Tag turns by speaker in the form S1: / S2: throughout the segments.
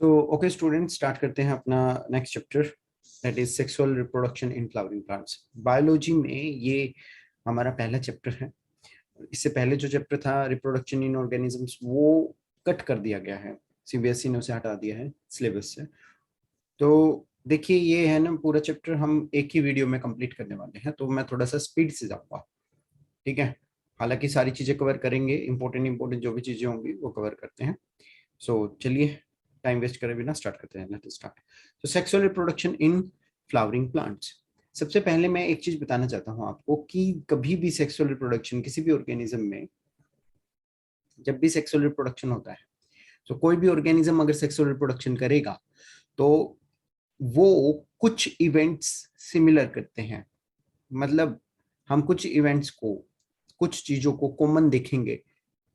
S1: तो okay student, start करते हैं अपना next chapter, that is sexual reproduction in flowering plants. Biology में ये हमारा पहला चैप्टर है। इससे पहले जो चैप्टर था रिप्रोडक्शन इन ऑर्गेनिजम्स, वो कट कर दिया गया है, सीबीएसई ने उसे हटा दिया है सिलेबस से। तो देखिए, ये है ना पूरा चैप्टर हम एक ही वीडियो में कंप्लीट करने वाले हैं, तो मैं थोड़ा सा स्पीड से जाऊंगा, ठीक है। हालांकि सारी चीजें कवर करेंगे, इंपॉर्टेंट जो भी चीजें होंगी वो कवर करते हैं। सो चलिए, टाइम वेस्ट करे बिना स्टार्ट करते हैं। Let's start. तो sexual reproduction in flowering plants. सबसे पहले मैं एक चीज बताना चाहता हूं आपको कि कभी भी सेक्सुअल रिप्रोडक्शन किसी भी ऑर्गेनिज्म में, जब भी सेक्सुअल रिप्रोडक्शन होता है, तो कोई भी ऑर्गेनिज्म अगर सेक्सुअल रिप्रोडक्शन करेगा तो वो कुछ इवेंट्स सिमिलर करते हैं। मतलब हम कुछ इवेंट्स को, कुछ चीजों को कॉमन देखेंगे,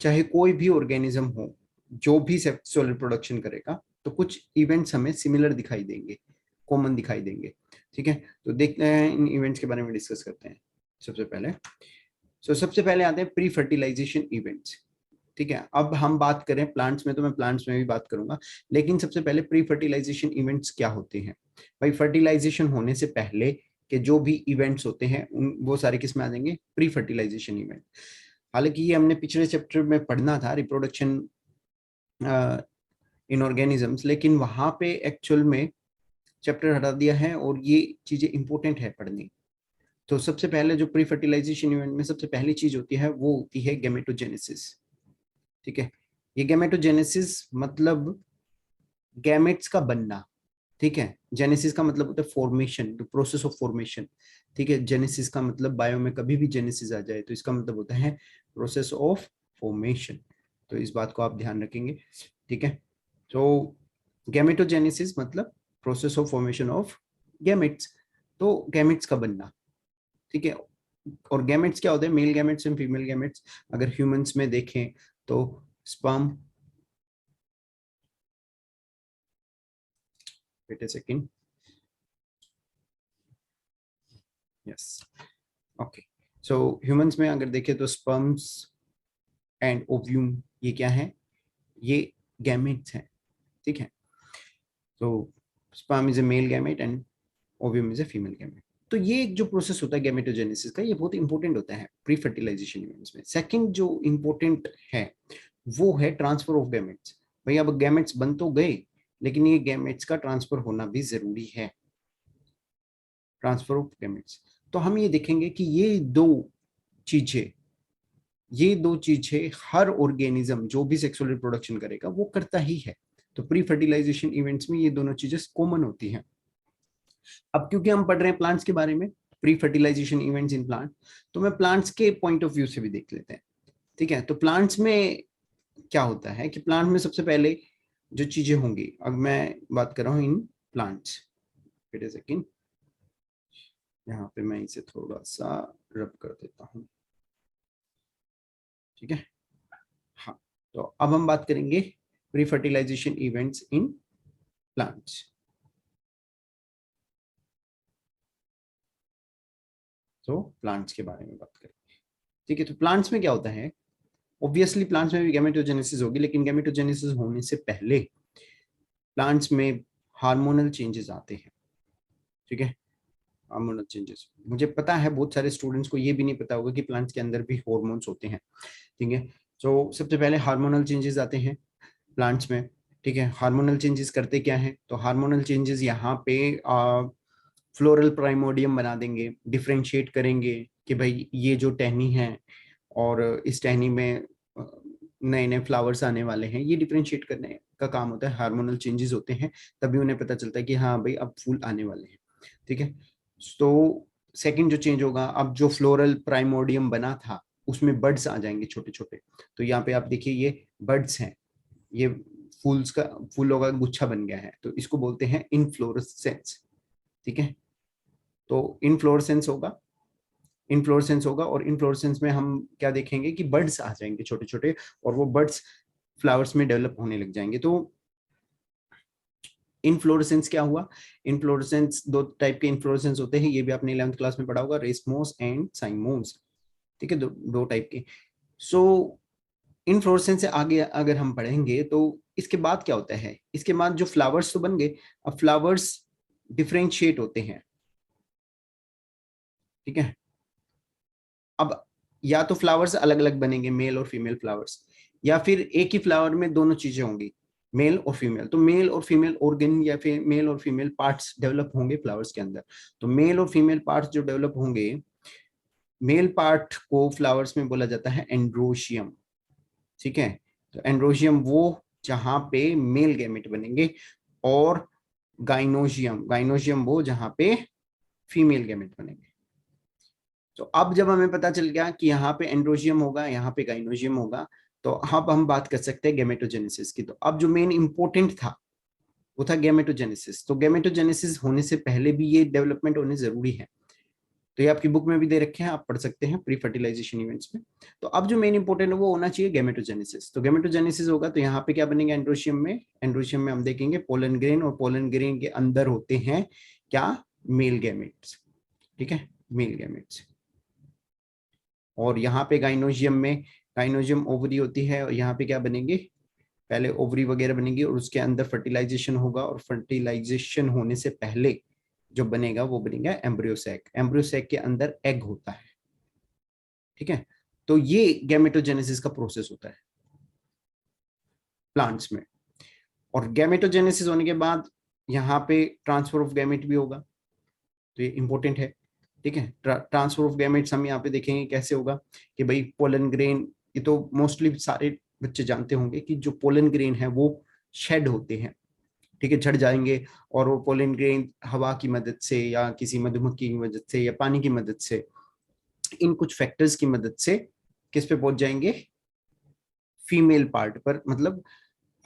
S1: चाहे कोई भी ऑर्गेनिज्म हो जो भी सेक्सुअल रिप्रोडक्शन करेगा, तो कुछ इवेंट्स हमें सिमिलर दिखाई देंगे, कॉमन दिखाई देंगे, ठीक है। तो देखते हैं इन इवेंट्स के बारे में डिस्कस करते हैं। सबसे पहले सबसे पहले आते हैं प्री फर्टिलाइजेशन इवेंट्स, ठीक है। अब हम बात करें प्लांट्स में, तो मैं प्लांट्स में भी बात करूंगा, लेकिन सबसे पहले प्री फर्टिलाइजेशन इवेंट्स क्या होते हैं। भाई, फर्टिलाइजेशन होने से पहले के जो भी इवेंट्स होते हैं वो सारे किस में आ जाएंगे, प्री फर्टिलाइजेशन इवेंट। हालांकि ये हमने पिछले चैप्टर में पढ़ना था, रिप्रोडक्शन इन ऑर्गेनिजम्स, लेकिन वहां पे एक्चुअल में चैप्टर हटा दिया है और ये चीजें इंपॉर्टेंट है पढ़नी। तो सबसे पहले जो प्री फर्टिलाइजेशन इवेंट में सबसे पहली चीज होती है वो होती है गैमेटोजेनेसिस, ठीक है। ये गैमेटोजेनेसिस मतलब गैमेट्स का बनना, ठीक है। जेनेसिस का मतलब होता है formation, the process of formation, ठीक है। जेनेसिस का मतलब बायो में कभी भी जेनेसिस आ जाए तो इसका मतलब होता है प्रोसेस ऑफ फॉर्मेशन। तो इस बात को आप ध्यान रखेंगे, ठीक है। तो गैमेटोजेनेसिस मतलब process of formation of gametes, तो गैमेट्स का बनना, ठीक है। और गैमेट्स क्या होते हैं, male gametes and female gametes. अगर ह्यूमंस में देखें तो sperm, wait a second, yes, okay. So humans में अगर देखें तो स्पर्म्स एंड ओव्यूम, ये क्या है, ये गैमेट्स हैं, ठीक है। तो sperm is a male gamete and ovum is a female gamete. तो ये एक जो प्रोसेस होता है गैमेटोजेनेसिस का, ये बहुत इंपॉर्टेंट होता है प्री फर्टिलाइजेशन इवेंट्स में। सेकंड जो इंपॉर्टेंट है वो है ट्रांसफर ऑफ गैमेट्स। भाई, अब गैमेट्स बन तो गए, लेकिन ये गैमेट्स का ट्रांसफर होना भी जरूरी है, ट्रांसफर ऑफ गैमेट्स। तो हम ये देखेंगे कि चीजें ये दो चीजें हर ऑर्गेनिज्म जो भी सेक्सुअल रिप्रोडक्शन करेगा वो करता ही है। तो प्री फर्टिलाइजेशन इवेंट्स में ये दोनों चीजें कॉमन होती हैं। अब क्योंकि हम पढ़ रहे हैं प्लांट्स के बारे में, pre fertilisation events in plant, तो मैं प्लांट्स के पॉइंट ऑफ व्यू से भी देख लेते हैं, ठीक है। तो प्लांट्स में क्या होता है कि प्लांट में सबसे पहले जो चीजें होंगी, अब मैं बात कर रहा हूँ in plants, wait a second, यहाँ पे मैं इसे थोड़ा सा रब कर देता हूँ, ठीक है। हाँ, तो अब हम बात करेंगे pre fertilisation events in plants. तो प्लांट्स के बारे में बात करें, ठीक है। तो प्लांट्स में क्या होता है, ऑब्वियसली प्लांट्स में भी गैमेटोजेनेसिस होगी, लेकिन गैमेटोजेनेसिस होने से पहले प्लांट्स में हार्मोनल चेंजेस आते हैं, ठीक है। हार्मोनल चेंजेस, मुझे पता है बहुत सारे स्टूडेंट्स को ये भी नहीं पता होगा कि प्लांट्स के अंदर भी हॉर्मोन्स होते हैं, ठीक है। तो सबसे पहले हार्मोनल चेंजेस आते हैं प्लांट्स में, ठीक है। हार्मोनल चेंजेस करते क्या है, तो हार्मोनल चेंजेस यहाँ पे फ्लोरल प्राइमोडियम बना देंगे, डिफ्रेंशिएट करेंगे कि भाई ये जो टहनी है और इस टहनी में नए नए फ्लावर्स आने वाले हैं, ये डिफ्रेंशिएट करने का काम होता है। हार्मोनल चेंजेस होते हैं तभी उन्हें पता चलता है कि हाँ भाई अब फूल आने वाले हैं, ठीक है। तो सेकंड जो चेंज होगा, अब जो फ्लोरल प्राइमोडियम बना था उसमें बर्ड्स आ जाएंगे छोटे छोटे। तो यहाँ पे आप देखिए ये बर्ड्स हैं, ये फूलों का गुच्छा बन गया है, तो इसको बोलते हैं इनफ्लोरेसेंस, ठीक है। तो इनफ्लोरेसेंस होगा और इनफ्लोरेसेंस में हम क्या देखेंगे कि बर्ड्स आ जाएंगे छोटे छोटे, और वो बर्ड्स फ्लावर्स में डेवलप होने लग जाएंगे। तो इनफ्लोरेसेंस क्या हुआ, इनफ्लोरेसेंस दो टाइप के इनफ्लोरेसेंस होते हैं, ये भी आपने 11th क्लास में पढ़ा होगा, रेसमोस एंड साइमोस, ठीक है। दो टाइप के। सो इनफ्लोरेसेंस से आगे अगर हम बढ़ेंगे तो इसके बाद क्या होता है, इसके बाद जो फ्लावर्स तो बन गए, अब फ्लावर्स डिफरेंशिएट होते हैं, ठीक है। अब या तो फ्लावर्स अलग अलग बनेंगे, मेल और फीमेल फ्लावर्स, या फिर एक ही फ्लावर में दोनों चीजें होंगी, मेल और फीमेल। तो मेल और फीमेल ऑर्गन या फिर मेल और फीमेल पार्ट्स डेवलप होंगे फ्लावर्स के अंदर। तो मेल और फीमेल पार्ट्स जो डेवलप होंगे, मेल पार्ट को फ्लावर्स में बोला जाता है एंड्रोशियम, ठीक है। तो एंड्रोशियम वो जहां पे मेल गैमेट बनेंगे, और गाइनोशियम, गाइनोशियम वो जहां पे फीमेल गैमेट बनेंगे। तो अब जब हमें पता चल गया कि यहाँ पे एंड्रोशियम होगा, यहाँ पे गाइनोशियम होगा, तो अब हम बात कर सकते हैं गैमेटोजेनेसिस की। तो अब जो मेन इंपॉर्टेंट था वो था गैमेटोजेनेसिस। तो गैमेटोजेनेसिस होने से पहले भी ये डेवलपमेंट होने जरूरी है। तो ये आपकी बुक में भी दे रखे हैं, आप पढ़ सकते हैं प्री फर्टिलाइजेशन इवेंट्स में। तो अब जो मेन इंपॉर्टेंट है वो होना चाहिए गैमेटोजेनेसिस। तो गैमेटोजेनेसिस होगा तो यहाँ पे क्या बनेंगे एंड्रोशियम में, एंड्रोशियम में हम देखेंगे पोलन ग्रेन, और पोलन ग्रेन के अंदर होते हैं क्या, मेल गैमेट्स, ठीक है, मेल गैमेट्स। और यहाँ पे गाइनोजियम में, गाइनोजियम ओवरी होती है, और यहाँ पे क्या बनेंगे, पहले ओवरी वगैरह बनेंगी और उसके अंदर फर्टिलाइजेशन होगा, और फर्टिलाइजेशन होने से पहले जो बनेगा वो बनेगा एम्ब्रियोसैक। एम्ब्रियोसैक के अंदर एग होता है, ठीक है। तो ये गैमेटोजेनेसिस का प्रोसेस होता है प्लांट्स में। और गैमेटोजेनेसिस होने के बाद यहाँ पे ट्रांसफर ऑफ गैमेट भी होगा, तो ये इंपॉर्टेंट है, ठीक है। ट्रांसफर ऑफ गैमेट्स हम यहाँ पे देखेंगे कैसे होगा, कि भाई पोलन ग्रेन, ये तो मोस्टली सारे बच्चे जानते होंगे कि जो पोलन ग्रेन है वो शेड होते हैं, ठीक है, झड़ जाएंगे। और वो पोलन ग्रेन हवा की मदद से या किसी मधुमक्खी की मदद से या पानी की मदद से, इन कुछ फैक्टर्स की मदद से किस पे पहुंच जाएंगे, फीमेल पार्ट पर, मतलब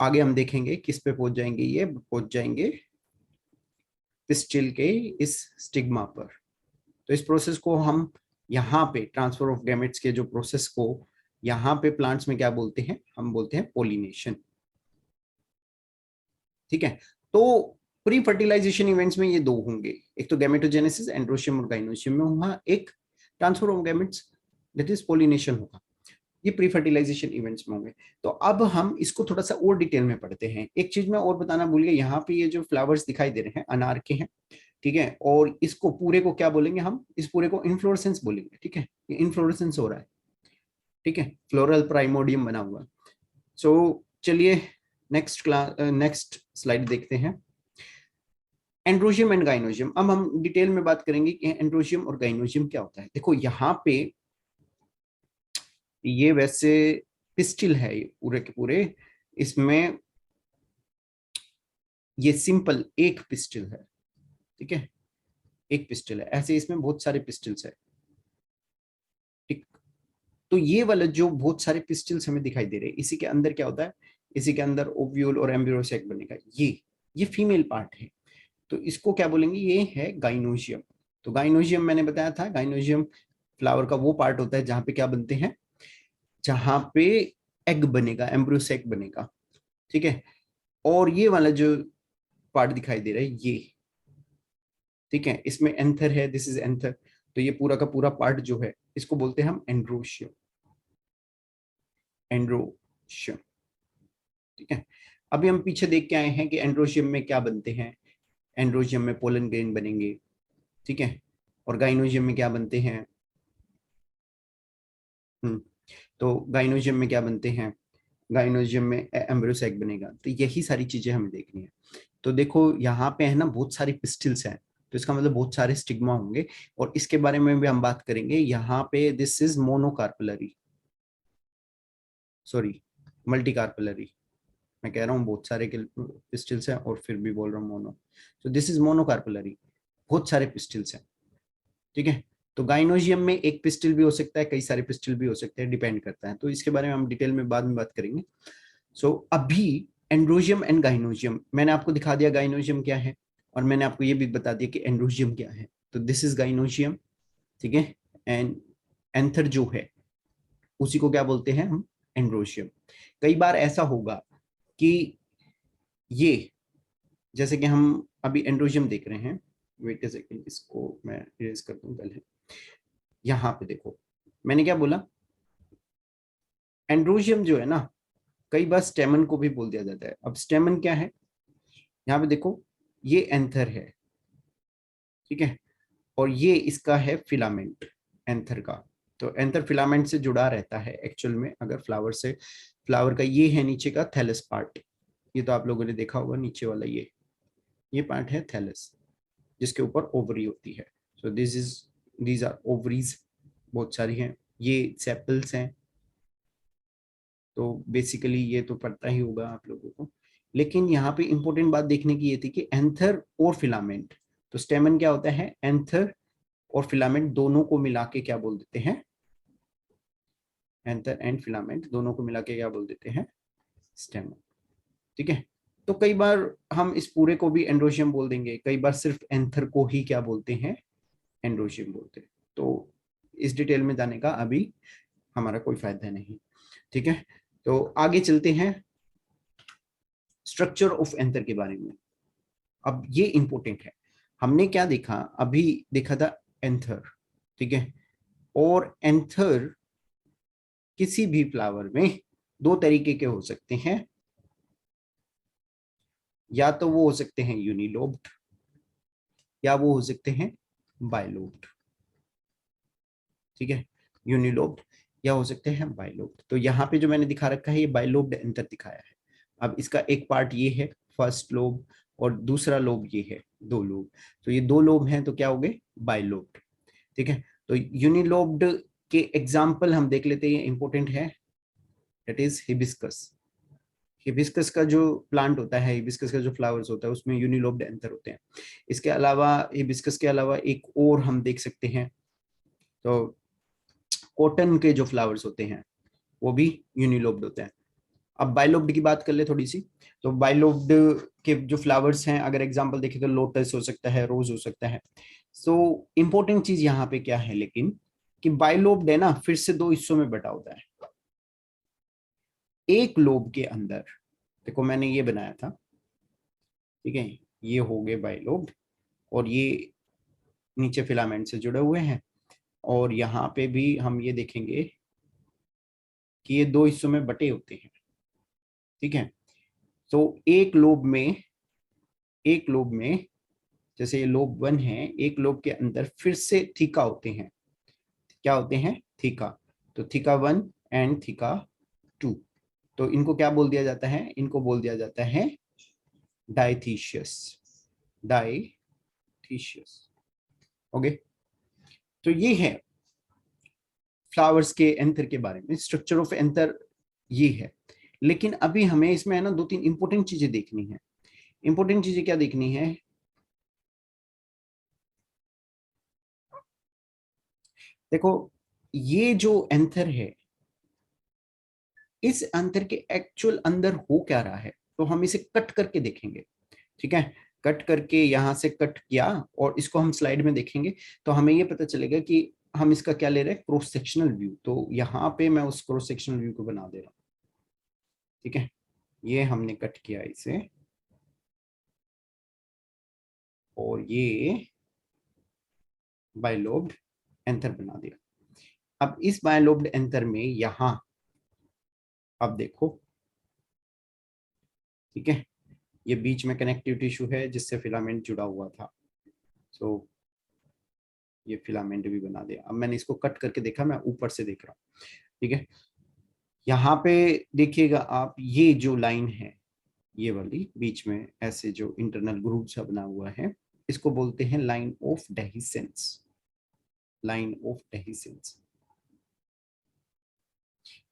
S1: आगे हम देखेंगे किस पे पहुंच जाएंगे, ये पहुंच जाएंगे पिस्टिल के इस स्टिग्मा पर। तो इस प्रोसेस को हम यहाँ पे, ट्रांसफर ऑफ गैमेट्स के जो प्रोसेस को यहाँ पे प्लांट्स में क्या बोलते हैं, हम बोलते हैं पोलिनेशन, ठीक है। तो प्री फर्टिलाइजेशन इवेंट्स में ये दो होंगे, एक तो गैमेटोजेनेसिस एंड्रोशियम और गाइनोशियम में होगा, एक transfer of gametes that is pollination होगा, ये प्री फर्टिलाइजेशन इवेंट्स में होंगे। तो अब हम इसको थोड़ा सा और डिटेल में पढ़ते हैं। एक चीज मैं और बताना भूल गया, यहाँ पे ये जो फ्लावर्स दिखाई दे रहे हैं अनार के हैं, ठीक है, और इसको पूरे को क्या बोलेंगे, हम इस पूरे को इन्फ्लोरेसेंस बोलेंगे, ठीक है, ये इन्फ्लोरेसेंस हो रहा है, ठीक है, फ्लोरल प्राइमोडियम बना हुआ। सो चलिए नेक्स्ट क्लास, नेक्स्ट स्लाइड देखते हैं। एंड्रोशियम एंड गाइनोशियम, अब हम डिटेल में बात करेंगे कि एंड्रोशियम और गाइनोशियम क्या होता है। देखो यहाँ पे ये वैसे पिस्टिल है, ये पूरे के पूरे, इसमें ये सिंपल एक पिस्टिल है, ठीक है, एक पिस्टिल है, ऐसे इसमें बहुत सारे पिस्टिल्स है, ठीक। तो ये वाला जो बहुत सारे पिस्टिल्स हमें दिखाई दे रहे हैं, इसी के अंदर क्या होता है, इसी के अंदर ओव्यूल और एम्ब्रियोसेक बनेगा, ये फीमेल पार्ट है। तो इसको क्या बोलेंगे, ये है गाइनोशियम। तो गाइनोशियम मैंने बताया था, गाइनोशियम फ्लावर का वो पार्ट होता है जहां पे क्या बनते हैं, जहां पे एग बनेगा, एम्ब्रियोसेक बनेगा, ठीक है। और ये वाला जो पार्ट दिखाई दे रहा है ये, ठीक है, इसमें एंथर है, दिस इज एंथर। तो ये पूरा का पूरा पार्ट जो है इसको बोलते हैं हम एंड्रोशियम, एंड्रोशियम, ठीक है। अभी हम पीछे देख के आए हैं कि एंड्रोशियम में क्या बनते हैं, एंड्रोशियम में पोलन ग्रेन बनेंगे, ठीक है, और गाइनोशियम में क्या बनते हैं, तो गाइनोशियम में क्या बनते हैं, गाइनोशियम में एम्ब्रियोसैक बनेगा। तो यही सारी चीजें हमें देखनी है। तो देखो यहाँ पे है ना बहुत सारी पिस्टिल्स हैं, तो इसका मतलब बहुत सारे स्टिग्मा होंगे, और इसके बारे में भी हम बात करेंगे। यहाँ पे दिस इज मोनोकार्पलरी, सॉरी मल्टीकार्पलरी, मैं कह रहा हूँ बहुत सारे पिस्टिल्स हैं और फिर भी बोल रहा हूँ मोनो। तो दिस इज मोनोकार्पलरी, बहुत सारे पिस्टिल्स हैं, ठीक है। तो गाइनोशियम में एक पिस्टिल भी हो सकता है, कई सारे पिस्टिल भी हो सकते हैं, डिपेंड करता है। तो इसके बारे में हम डिटेल में बाद में बात करेंगे। सो अभी एंड्रोशियम एंड गाइनोशियम मैंने आपको दिखा दिया, गाइनोशियम क्या है, और मैंने आपको ये भी बता दिया कि एंड्रोशियम क्या है। तो दिस इज गाइनोशियम, ठीक है, एंड एंथर जो है उसी को क्या बोलते हैं हम, एंड्रोशियम। कई बार ऐसा होगा कि ये, जैसे कि हम अभी एंड्रोशियम देख रहे हैं, वेट अ सेकंड, इसको मैं इरेज कर दूं पहले। यहाँ पे देखो मैंने क्या बोला, एंड्रोजियम जो है ना, कई बार स्टेमन को भी बोल दिया जाता है। अब स्टेमन क्या है, यहाँ पे देखो, ये एंथर है, ठीक है, और ये इसका है फिलामेंट एंथर का। तो एंथर फिलामेंट से जुड़ा रहता है एक्चुअल में। अगर फ्लावर से, फ्लावर का ये है नीचे का थैलस पार्ट, ये तो आप लोगों ने देखा होगा, नीचे वाला ये पार्ट है थैलस, जिसके ऊपर ओवरी होती है। सो दीज आर ओवरीज, बहुत सारी हैं। ये सेपल्स हैं। तो बेसिकली ये तो पता ही होगा आप लोगों को। लेकिन यहाँ पे इंपॉर्टेंट बात देखने की ये थी कि एंथर और फिलामेंट, तो स्टेमन क्या होता है, एंथर और फिलामेंट दोनों को मिला के क्या बोल देते हैं, एंथर एंड फिलामेंट दोनों को मिला के क्या बोल देते हैं, स्टेमन। ठीक है। तो कई बार हम इस पूरे को भी एंड्रोशियम बोल देंगे, कई बार सिर्फ एंथर को ही क्या बोलते हैं, एंड्रोशियम बोलते हैं। तो इस डिटेल में जाने का अभी हमारा कोई फायदा नहीं। ठीक है, तो आगे चलते हैं स्ट्रक्चर ऑफ एंथर के बारे में। अब ये इंपॉर्टेंट है। हमने क्या देखा, अभी देखा था एंथर, ठीक है, और एंथर किसी भी फ्लावर में दो तरीके के हो सकते हैं, या तो वो हो सकते हैं यूनिलोब्ड, या वो हो सकते हैं बाइलोब्ड। ठीक है, यूनिलोब्ड या हो सकते हैं बाइलोब्ड। तो यहाँ पे जो मैंने दिखा रखा है ये बाइलोब्ड एंथर दिखाया है। अब इसका एक पार्ट ये है फर्स्ट लोब, और दूसरा लोब ये है, दो लोब। तो ये दो लोब हैं, तो क्या हो गए, बाइलोब्ड। ठीक है, तो यूनिलोब्ड के एग्जाम्पल हम देख लेते हैं, इंपॉर्टेंट है, दैट इज हिबिस्कस। हिबिस्कस का जो प्लांट होता है, हिबिस्कस का जो फ्लावर्स होता है, उसमें यूनिलोब्ड एंथर होते हैं। इसके अलावा, हिबिस्कस के अलावा एक और हम देख सकते हैं, तो कॉटन के जो फ्लावर्स होते हैं वो भी यूनिलोब्ड होते हैं। अब बाइलोब्ड की बात कर ले थोड़ी सी। तो बाइलोब्ड के जो फ्लावर्स हैं, अगर एग्जांपल देखें तो लोटस हो सकता है, रोज हो सकता है। सो इंपॉर्टेंट चीज यहाँ पे क्या है लेकिन, कि बाइलोब्ड है ना, फिर से दो हिस्सों में बटा होता है। एक लोब के अंदर, देखो मैंने ये बनाया था, ठीक है, ये हो गए बाइलोब्ड, और ये नीचे फिलामेंट से जुड़े हुए हैं। और यहाँ पे भी हम ये देखेंगे कि ये दो हिस्सों में बटे होते हैं। ठीक है, तो एक लोब में जैसे ये लोब 1 है, एक लोब के अंदर फिर से थीका होते हैं। क्या होते हैं, थीका। तो थीका 1 एंड थीका 2, तो इनको क्या बोल दिया जाता है, इनको बोल दिया जाता है डाइथीशियस, डाइथीशियस। ओके, तो ये है फ्लावर्स के एंथर के बारे में, स्ट्रक्चर ऑफ एंथर ये है। लेकिन अभी हमें इसमें है ना दो तीन इंपॉर्टेंट चीजें देखनी है। इंपॉर्टेंट चीजें क्या देखनी है, देखो, ये जो एंथर है, इस एंथर के एक्चुअल अंदर हो क्या रहा है, तो हम इसे कट करके देखेंगे। ठीक है, कट करके यहाँ से कट किया, और इसको हम स्लाइड में देखेंगे, तो हमें ये पता चलेगा कि हम इसका क्या ले रहे हैं, क्रॉस सेक्शनल व्यू। तो यहाँ पे मैं उस क्रॉस सेक्शनल व्यू को बना दे रहा हूँ। ठीक है, ये हमने कट किया इसे, और ये बाइलोब्ड एंथर बना दिया। अब इस बाइलोब्ड एंथर में यहाँ, अब देखो, ठीक है, ये बीच में कनेक्टिव टिश्यू है जिससे फिलामेंट जुड़ा हुआ था। सो ये फिलामेंट भी बना दिया। अब मैंने इसको कट करके देखा, मैं ऊपर से देख रहा हूँ। ठीक है, यहाँ पे देखिएगा आप, ये जो लाइन है, ये वाली बीच में ऐसे जो इंटरनल ग्रूव सा बना हुआ है, इसको बोलते हैं line of dehiscence, line of dehiscence.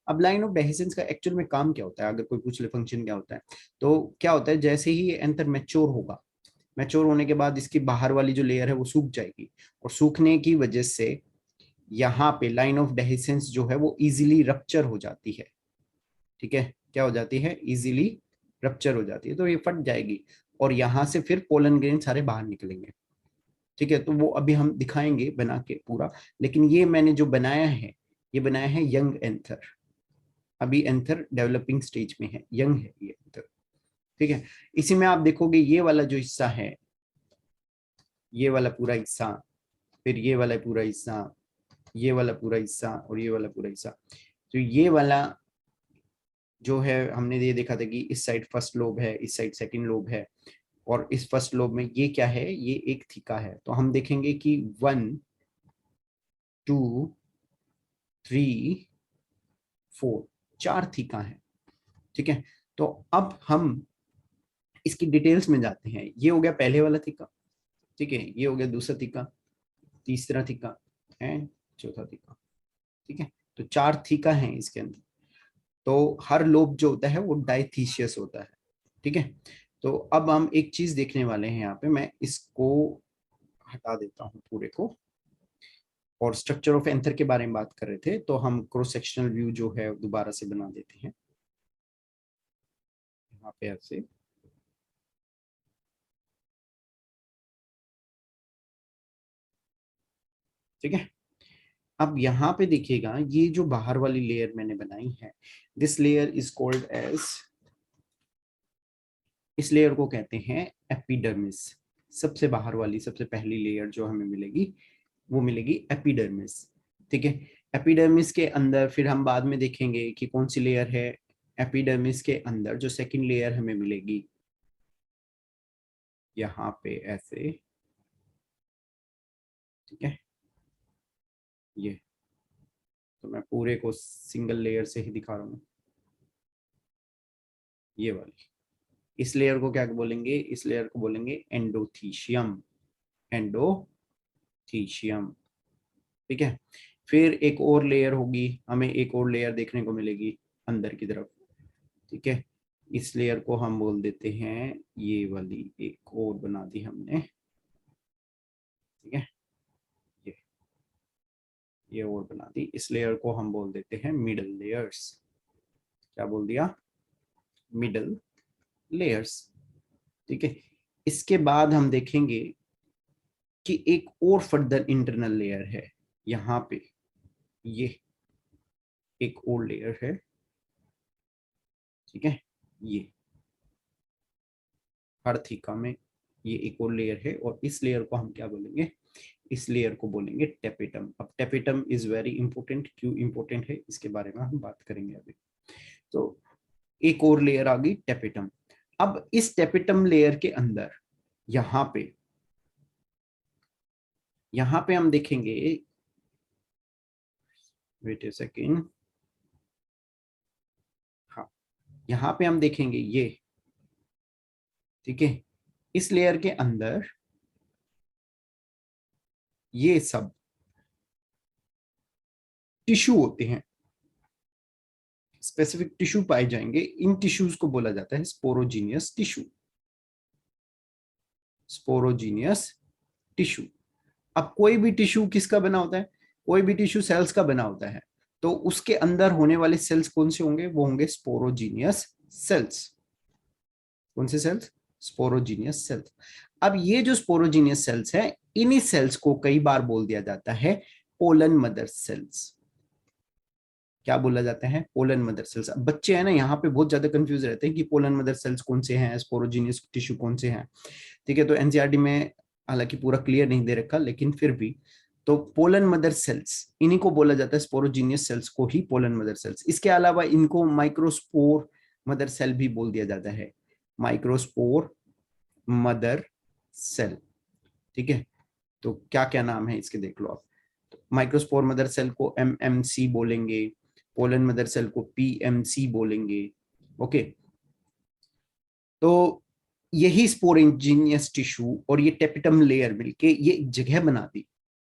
S1: अब लाइन ऑफ डेहिसेंस का एक्चुअल में काम क्या होता है, अगर कोई पूछ ले फंक्शन क्या होता है, तो क्या होता है, जैसे ही ये एंथर मैच्योर होगा, मैच्योर होने के बाद इसकी बाहर वाली जो लेयर है वो सूख जाएगी, और सूखने की वजह से यहाँ पे लाइन ऑफ डेहिसेंस जो है वो इजीली रप्चर हो जाती है। ठीक है, क्या हो जाती है, इजीली रप्चर हो जाती है, तो ये फट जाएगी, और यहाँ से फिर पोलन ग्रेन सारे बाहर निकलेंगे। ठीक है, तो वो अभी हम दिखाएंगे बना के पूरा। लेकिन ये मैंने जो बनाया है, ये बनाया है यंग एंथर। अभी एंथर डेवलपिंग स्टेज में है, यंग है ये एंथर। ठीक है, इसी में आप देखोगे ये वाला जो हिस्सा है, ये वाला पूरा हिस्सा, फिर ये वाला पूरा हिस्सा, ये वाला पूरा हिस्सा, और ये वाला पूरा हिस्सा। तो ये वाला जो है हमने ये देखा था कि इस साइड फर्स्ट लोब है, इस साइड सेकंड लोब है, और इस फर्स्ट लोब में ये क्या है, ये एक थीका है। तो हम देखेंगे कि 1 2 3 4, 4 थीका है। ठीक है, तो अब हम इसकी डिटेल्स में जाते हैं। ये हो गया पहले वाला थीका, ठीक है, ये हो गया दूसरा थीका, तीसरा थीका एंड चौथा थीका। ठीक है, तो 4 थीका हैं इसके अंदर। तो हर लोब जो होता है वो डाइथीशियस होता है। ठीक है, तो अब हम एक चीज देखने वाले हैं यहाँ पे, मैं इसको हटा देता हूँ पूरे को, और स्ट्रक्चर ऑफ एंथर के बारे में बात कर रहे थे, तो हम क्रॉस सेक्शनल व्यू जो है दोबारा से बना देते हैं यहाँ पे ऐसे। ठीक है, अब यहाँ पे देखिएगा, ये जो बाहर वाली लेयर मैंने बनाई है, this layer is called edge, इस लेयर को कहते हैं एपिडर्मिस। सबसे बाहर वाली सबसे पहली लेयर जो हमें मिलेगी वो मिलेगी एपिडर्मिस। ठीक है, एपिडर्मिस के अंदर फिर हम बाद में देखेंगे कि कौन सी लेयर है। एपिडर्मिस के अंदर जो सेकंड लेयर हमें मिलेगी यहाँ पे ऐसे, ठीक है, ये, तो मैं पूरे को सिंगल लेयर से ही दिखा रहा हूँ, ये वाली। इस लेयर को क्या बोलेंगे, इस लेयर को बोलेंगे एंडोथीशियम, एंडोथीशियम। ठीक है, फिर एक और लेयर होगी, हमें एक और लेयर देखने को मिलेगी अंदर की तरफ। ठीक है, इस लेयर को हम बोल देते हैं, ये वाली एक और बना दी हमने। ठीक है, ये ये और बना दी, इस लेयर को हम बोल देते हैं मिडल लेयर्स। क्या बोल दिया, मिडल लेयर्स। ठीक है, इसके बाद हम देखेंगे कि एक और फर्दर इंटरनल लेयर है यहाँ पे, ये एक और लेयर है। ठीक है, ये हर थीका में ये एक और लेयर है, और इस लेयर को हम क्या बोलेंगे, इस लेयर को बोलेंगे टेपिटम। अब टेपिटम इज वेरी इंपॉर्टेंट, क्यों इंपॉर्टेंट है इसके बारे में हम बात करेंगे अभी। तो एक और लेयर आ गई टेपिटम। अब इस टेपिटम लेयर के अंदर यहाँ पे हम देखेंगे, वेट ए सेकेंड, हाँ, यहाँ पे हम देखेंगे ये, ठीक है, इस लेयर के अंदर ये सब टिश्यू होते हैं, स्पेसिफिक टिश्यू पाए जाएंगे। इन टिश्यूज को बोला जाता है स्पोरोजीनियस टिश्यू, स्पोरोजीनियस टिश्यू। अब कोई भी टिश्यू किसका बना होता है, कोई भी टिश्यू सेल्स का बना होता है, तो उसके अंदर होने वाले सेल्स कौन से होंगे, वो होंगे स्पोरोजीनियस सेल्स। कौन से सेल्स, स्पोरोजीनियस सेल्स। अब ये जो स्पोरोजीनियस सेल्स है, इन्हीं सेल्स को कई बार बोल दिया जाता है पोलन मदर सेल्स। क्या बोला जाता है, पोलन मदर सेल्स। अब बच्चे हैं ना, यहाँ पे बहुत ज्यादा कंफ्यूज रहते हैं कि पोलन मदर सेल्स कौन से हैं, स्पोरोजीनियस टिश्यू कौन से हैं। ठीक है, तो एनसीईआरटी में हालांकि पूरा क्लियर नहीं दे रखा, लेकिन फिर भी, तो पोलन मदर सेल्स इन्हीं को बोला जाता है, स्पोरोजीनियस सेल्स को ही पोलन मदर सेल्स। इसके अलावा इनको माइक्रोस्पोर मदर सेल भी बोल दिया जाता है, माइक्रोस्पोर मदर सेल। ठीक है, तो क्या क्या नाम है इसके देख लो आप। तो माइक्रोस्पोर मदर सेल को एमएमसी बोलेंगे, पोलन मदर सेल को पीएमसी बोलेंगे। ओके, तो यही स्पोरेंजिनियस टिश्यू और ये टेपिटम लेयर मिलके ये एक जगह बनाती।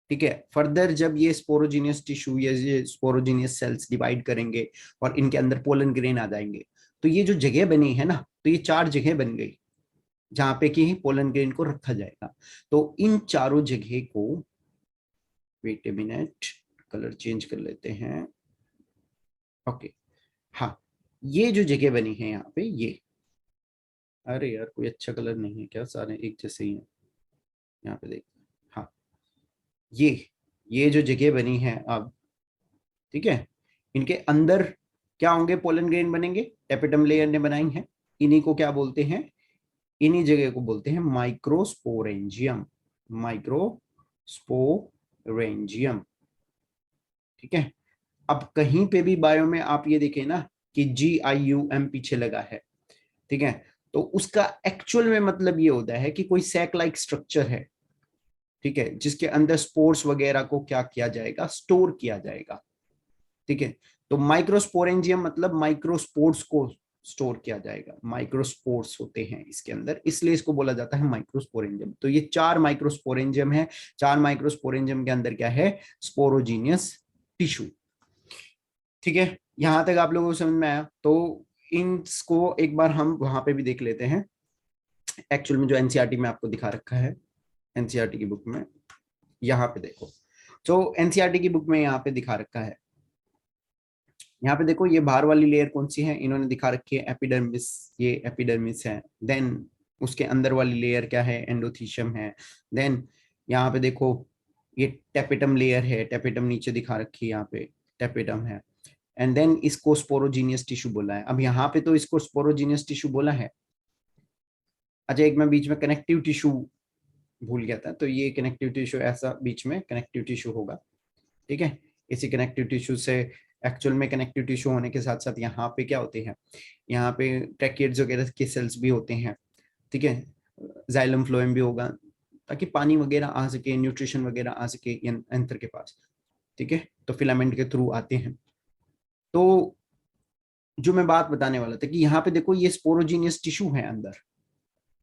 S1: ठीक है, फर्दर जब ये स्पोरोजीनियस टिश्यू या ये स्पोरोजीनियस सेल्स डिवाइड करेंगे और इनके अंदर पोलन ग्रेन आ जाएंगे, तो ये जो जगह बनी है ना, तो ये 4 जगह बन गई जहां पे कि पोलन ग्रेन को रखा जाएगा। तो इन चारों जगह को, wait a minute, colour change कर लेते हैं। ओके, हाँ, ये जो जगह बनी है यहाँ पे, ये, अरे यार कोई अच्छा कलर नहीं है क्या, सारे एक जैसे ही हैं, यहाँ पे देख, हाँ, ये जो जगह बनी है अब, ठीक है, इनके अंदर क्या होंगे, पोलन ग्रेन बनेंगे, टेपिटम लेयर ने बनाई है। इन्हीं को क्या बोलते हैं, इन्हीं जगह को बोलते हैं माइक्रोस्पोरेंजियम, माइक्रोस्पोरेंजियम। ठीक है, अब कहीं पे भी बायो में आप ये देखें ना कि GIUM पीछे लगा है, ठीक है, तो उसका एक्चुअल में मतलब ये होता है कि कोई सैक लाइक स्ट्रक्चर है, ठीक है, जिसके अंदर स्पोर्स वगैरह को क्या किया जाएगा, स्टोर किया जाएगा, ठीक है। तो माइक्रोस्पोरेंजियम मतलब माइक्रोस्पोर्स को स्टोर किया जाएगा, माइक्रोस्पोर्स होते हैं इसके अंदर, इसलिए इसको बोला जाता है माइक्रोस्पोरेंजियम। तो ये 4 माइक्रोस्पोरेंजियम है, 4 माइक्रोस्पोरेंजियम के अंदर क्या है, स्पोरोजीनियस टिश्यू, ठीक है। यहां तक आप लोगों को समझ में आया? तो इनको एक बार हम वहां पे भी देख लेते हैं, एक्चुअल में जो एनसीईआरटी में आपको दिखा रखा है, एनसीईआरटी की बुक में यहाँ पे देखो, जो एनसीईआरटी की बुक में यहाँ पे दिखा रखा है, यहाँ पे देखो ये बाहर वाली लेयर कौन सी है, इन्होंने दिखा रखी है एपिडर्मिस, ये एपिडर्मिस है। देन उसके अंदर वाली लेयर क्या है, एंडोथीशियम है। देन यहाँ पे देखो ये टेपिटम लेयर है, टेपिटम नीचे दिखा रखी है, यहाँ पे टेपिटम है। एंड देन इसको स्पोरोजीनियस टिश्यू बोला है। अब यहाँ पे तो इसको स्पोरोजीनियस टिश्यू बोला है। अच्छा, एक मैं बीच में कनेक्टिव टिश्यू भूल गया था, तो ये कनेक्टिव टिश्यू ऐसा बीच में कनेक्टिव टिश्यू होगा, ठीक है। इसी कनेक्टिव टिश्यू से एक्चुअल में कनेक्टिव टिश्यू होने के साथ साथ यहाँ पे क्या होते हैं, यहाँ पे ट्रैकियड्स वगैरह के सेल्स भी होते हैं, ठीक है, जाइलम फ्लोएम भी होगा, ताकि पानी वगैरह आ सके, न्यूट्रिशन वगैरह आ सके एंथर के पास, ठीक है। तो फिलामेंट के थ्रू आते हैं। तो जो मैं बात बताने वाला था कि यहाँ पे देखो ये स्पोरोजीनियस टिश्यू है अंदर,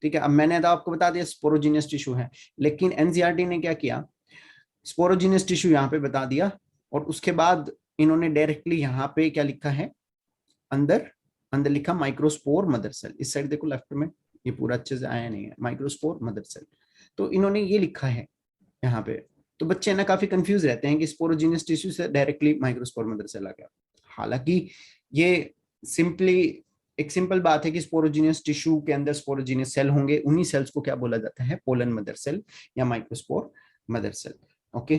S1: ठीक है। अब मैंने तो आपको बता दिया स्पोरोजीनियस टिश्यू है, लेकिन एनसीईआरटी ने क्या किया, स्पोरोजीनियस टिश्यू यहाँ पे बता दिया, और उसके बाद इन्होंने डायरेक्टली यहाँ पे क्या लिखा है, अंदर अंदर लिखा माइक्रोस्पोर मदर सेल। इस साइड देखो लेफ्ट में, ये पूरा अच्छे से आया नहीं है, माइक्रोस्पोर मदर सेल, तो इन्होंने ये लिखा है यहाँ पे। तो बच्चे ना काफी कंफ्यूज रहते हैं कि स्पोरोजीनियस टिश्यू से डायरेक्टली माइक्रोस्पोर मदर सेल आ गया। हालांकि ये सिंपली एक सिंपल बात है कि स्पोरोजीनियस टिश्यू के अंदर स्पोरोजीनियस सेल होंगे, उन्हीं सेल्स को क्या बोला जाता है, पोलन मदर सेल या माइक्रोस्पोर मदर सेल। ओके,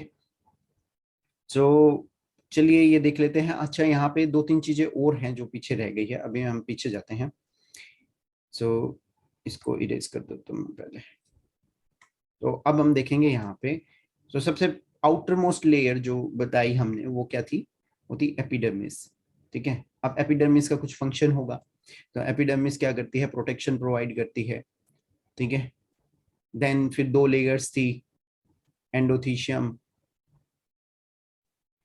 S1: तो चलिए ये देख लेते हैं। अच्छा, यहाँ पे 2-3 चीजें और हैं जो पीछे रह गई है, अभी हम पीछे जाते हैं। सो इसको इरेज कर दो तुम पहले। तो अब हम देखेंगे यहाँ पे, तो सबसे आउटर मोस्ट लेयर जो बताई हमने वो क्या थी, वो थी एपिडर्मिस, ठीक है। अब एपिडर्मिस का कुछ फंक्शन होगा, तो एपिडर्मिस क्या करती है, प्रोटेक्शन प्रोवाइड करती है, ठीक है। देन फिर 2 लेयर्स थी, endothecium,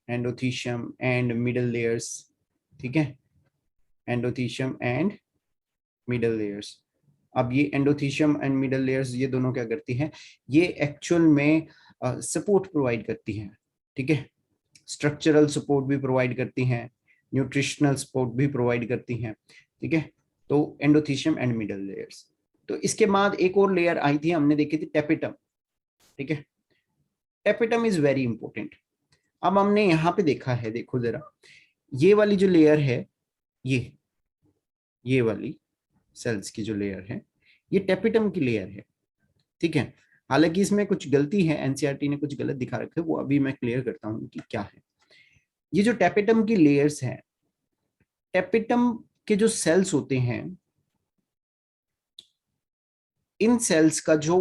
S1: endothecium and middle layers, ठीक है, एंडोथीशियम एंड मिडल लेयर्स। अब ये एंडोथीशियम एंड मिडल लेयर्स ये दोनों क्या करती हैं, ये एक्चुअल में सपोर्ट प्रोवाइड करती हैं, ठीक है, स्ट्रक्चरल सपोर्ट भी प्रोवाइड करती हैं, न्यूट्रिशनल सपोर्ट भी प्रोवाइड करती हैं, ठीक है। तो एंडोथीशियम एंड मिडल लेयर्स। तो इसके बाद एक और लेयर आई थी, हमने देखी थी टेपिटम, ठीक है। Tapetum is very important. अब हमने यहाँ पे देखा है, देखो जरा, ये वाली जो लेयर है, ये वाली सेल्स की जो लेयर है, ये टेपिटम की लेयर है, ठीक है। हालांकि इसमें कुछ गलती है, एनसीईआरटी ने कुछ गलत दिखा रखा है, वो अभी मैं क्लियर करता हूँ कि क्या है। ये जो टेपिटम की लेयर्स हैं, टेपिटम के जो सेल्स होते हैं, इन सेल्स का जो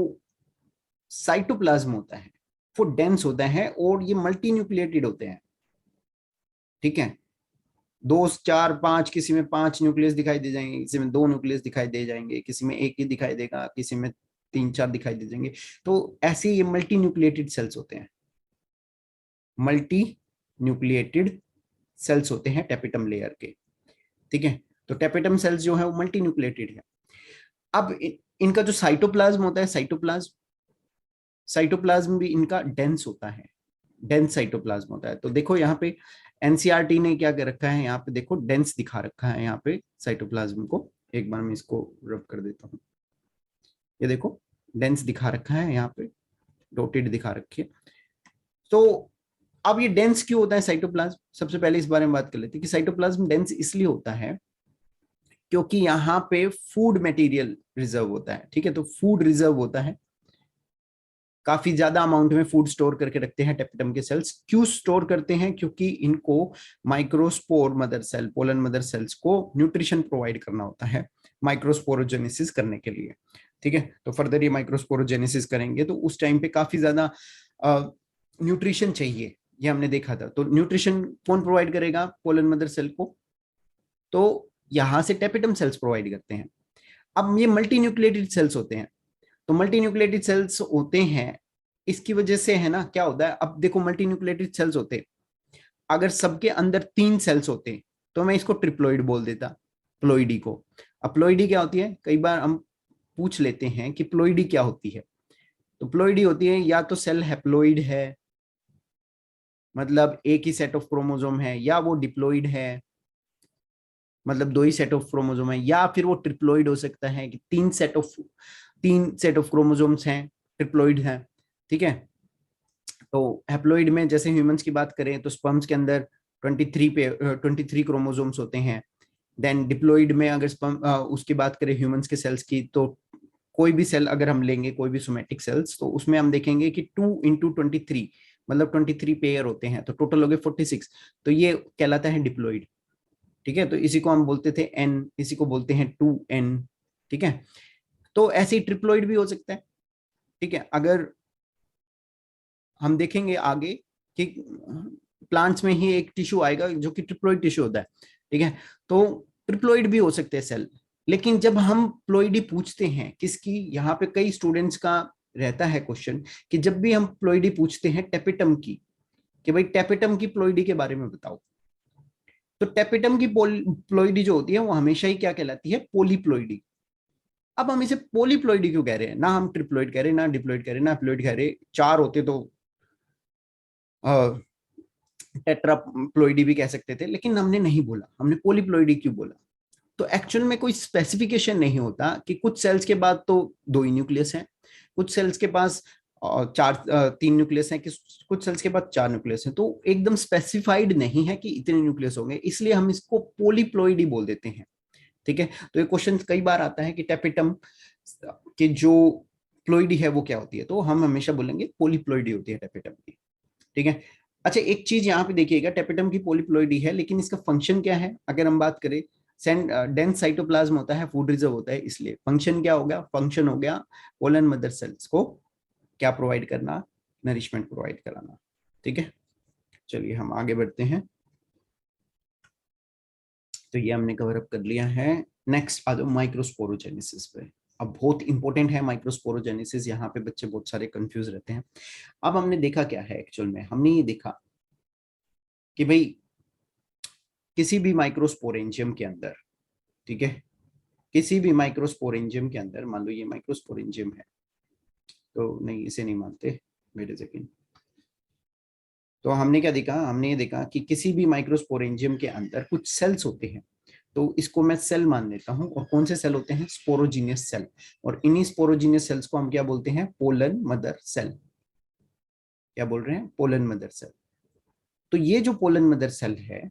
S1: साइटोप्लाज्म होता है वो डेंस होता है, और ये मल्टी न्यूक्लिएटेड होते हैं, ठीक है। 2, 4, 5, किसी में 5 न्यूक्लियस दिखाई दे जाएंगे, किसी में 2 न्यूक्लियस दिखाई दे जाएंगे, किसी में एक ही दिखाई देगा, किसी में 3-4 दिखाई दे जाएंगे। तो ऐसे ये मल्टी न्यूक्लिएटेड सेल्स होते हैं, मल्टी न्यूक्लिएटेड सेल्स होते हैं टेपिटम लेयर के, ठीक है। तो टेपिटम सेल्स जो है वो मल्टी न्यूक्लिएटेड है। अब इनका जो साइटोप्लाज्म होता है, साइटोप्लाज्म भी इनका डेंस होता है, डेंस साइटोप्लाज्म होता है। तो देखो यहाँ पे एनसीईआरटी ने क्या कर रखा है, यहाँ पे देखो डेंस दिखा रखा है यहाँ पे साइटोप्लाज्म को। एक बार मैं इसको रब कर देता हूँ, ये देखो डेंस दिखा रखा है यहाँ पे, डॉटेड दिखा रखी है। तो अब ये डेंस क्यों होता है साइटोप्लाज्म, सबसे पहले इस बारे में बात कर लेते हैं कि साइटोप्लाज्म डेंस इसलिए होता है क्योंकि यहाँ पे फूड मटेरियल रिजर्व होता है, ठीक है। तो फूड रिजर्व होता है, काफी ज्यादा अमाउंट में फूड स्टोर करके रखते हैं टेपिटम के सेल्स। क्यों स्टोर करते हैं, क्योंकि इनको microspore mother cell, pollen mother cells को न्यूट्रिशन प्रोवाइड करना होता है माइक्रोस्पोरोजेनेसिस करने के लिए, ठीक है। तो फर्दर ये माइक्रोस्पोरोजेनेसिस करेंगे तो उस टाइम पे काफी ज्यादा न्यूट्रिशन चाहिए, ये हमने देखा था। तो न्यूट्रिशन कौन प्रोवाइड करेगा पोलन मदर सेल को, तो यहां से टेपिटम सेल्स प्रोवाइड करते हैं। अब ये मल्टी न्यूक्लिएटेड सेल्स होते हैं, तो मल्टी न्यूक्लिएटेड सेल्स होते हैं, इसकी वजह से है ना क्या होता है, अब देखो मल्टी न्यूक्लिएटेड सेल्स होते, अगर सबके अंदर 3 सेल्स होते तो मैं इसको ट्रिप्लोइड बोल देता, प्लोइडी को। अब प्लोइडी क्या होती है, कई बार हम पूछ लेते हैं कि प्लोइडी क्या होती है। तो प्लोइडी होती है या तो सेल हैप्लोइड है, मतलब एक ही सेट ऑफ क्रोमोसोम है, या वो डिप्लोइड है, मतलब 2 ही सेट ऑफ क्रोमोसोम है, या फिर वो ट्रिप्लोइड हो सकता है कि 3 सेट ऑफ क्रोमोसोम्स हैं, ट्रिप्लोइड है। ठीक है, तो हैप्लोइड में जैसे ह्यूमंस की बात करें तो स्पर्म्स के अंदर 23 क्रोमोसोम्स होते हैं। देन डिप्लोइड में अगर उसकी बात करें ह्यूमंस के सेल्स की, तो कोई भी सेल अगर हम लेंगे, कोई भी सोमेटिक सेल्स, तो उसमें हम देखेंगे कि 2 × 23 मतलब 23 पेयर होते हैं, तो टोटल हो गए 46, तो ये कहलाता है डिप्लोइड। ठीक है, तो इसी को हम बोलते थे एन, इसी को बोलते हैं 2n। ठीक है, तो ऐसे ही ट्रिप्लोइड भी हो सकता है। ठीक है, अगर हम देखेंगे आगे कि प्लांट्स में ही एक टिश्यू आएगा जो कि ट्रिप्लोइड टिश्यू होता है। ठीक है, तो ट्रिप्लोइड भी हो सकते हैं सेल, लेकिन जब हम प्लोइडी पूछते हैं किसकी, यहाँ पे कई स्टूडेंट्स का रहता है क्वेश्चन कि जब भी हम प्लोइडी पूछते हैं टेपिटम की, कि भाई टेपिटम की प्लोइडी के बारे में बताओ, तो टेपिटम की प्लोइडी जो होती है वो हमेशा ही क्या कहलाती है, पोलीप्लोइडी। अब हम इसे पोलीप्लोइडी क्यों कह रहे हैं, ना हम ट्रिप्लोइड कह रहे हैं, ना डिप्लोइड कह रहे हैं, ना प्लोइड कह रहे हैं। 4 होते तो टेट्राप्लोइडी भी कह सकते थे, लेकिन हमने नहीं बोला, हमने पोलीप्लोइडी क्यों बोला। तो एक्चुअल में कोई स्पेसिफिकेशन नहीं होता कि कुछ सेल्स के बाद तो 2 ही न्यूक्लियस हैं, कुछ सेल्स के पास 3 न्यूक्लियस हैं, कुछ सेल्स के बाद 4 न्यूक्लियस हैं, तो एकदम स्पेसिफाइड नहीं है कि इतने न्यूक्लियस होंगे, इसलिए हम इसको पोलीप्लोइडी बोल देते हैं। ठीक है, तो ये क्वेश्चन कई बार आता है कि टेपिटम के जो प्लोइडी है वो क्या होती है, तो हम हमेशा बोलेंगे पोलीप्लोइडी होती है टेपिटम की। ठीक है, अच्छा एक चीज यहाँ पे देखिएगा, टेपिटम की पोलीप्लोइडी है, लेकिन इसका फंक्शन क्या है, अगर हम बात करें, डेंस साइटोप्लाज्म होता है, फूड रिजर्व होता है, इसलिए फंक्शन क्या हो गया, फंक्शन हो गया पोलन मदर सेल्स को क्या प्रोवाइड करना, नरिशमेंट प्रोवाइड कराना। ठीक है, चलिए हम आगे बढ़ते हैं। तो ये हमने कवर अप कर लिया है। नेक्स्ट आ जाओ माइक्रोस्पोरोजेनेसिस पे। अब बहुत इंपॉर्टेंट है माइक्रोस्पोरोजेनेसिस, यहाँ पे बच्चे बहुत सारे कंफ्यूज रहते हैं। अब हमने देखा क्या है, एक्चुअल में हमने ये देखा कि भाई किसी भी माइक्रोस्पोरेंजियम के अंदर, ठीक है, किसी भी माइक्रोस्पोरेंजियम के अंदर, मान लो ये माइक्रोस्पोरेंजियम है, तो नहीं इसे नहीं मानते, वेट अ सेकंड। तो हमने क्या देखा, हमने ये देखा कि किसी भी माइक्रोस्पोरेंजियम के अंदर कुछ सेल्स होते हैं, तो इसको मैं सेल मान लेता हूं, और कौन से सेल होते हैं, स्पोरोजीनियस सेल, और इन्हीं स्पोरोजीनियस सेल्स को हम क्या बोलते हैं, पोलन मदर सेल। क्या बोल रहे हैं, पोलन मदर सेल। तो ये जो पोलन मदर सेल है,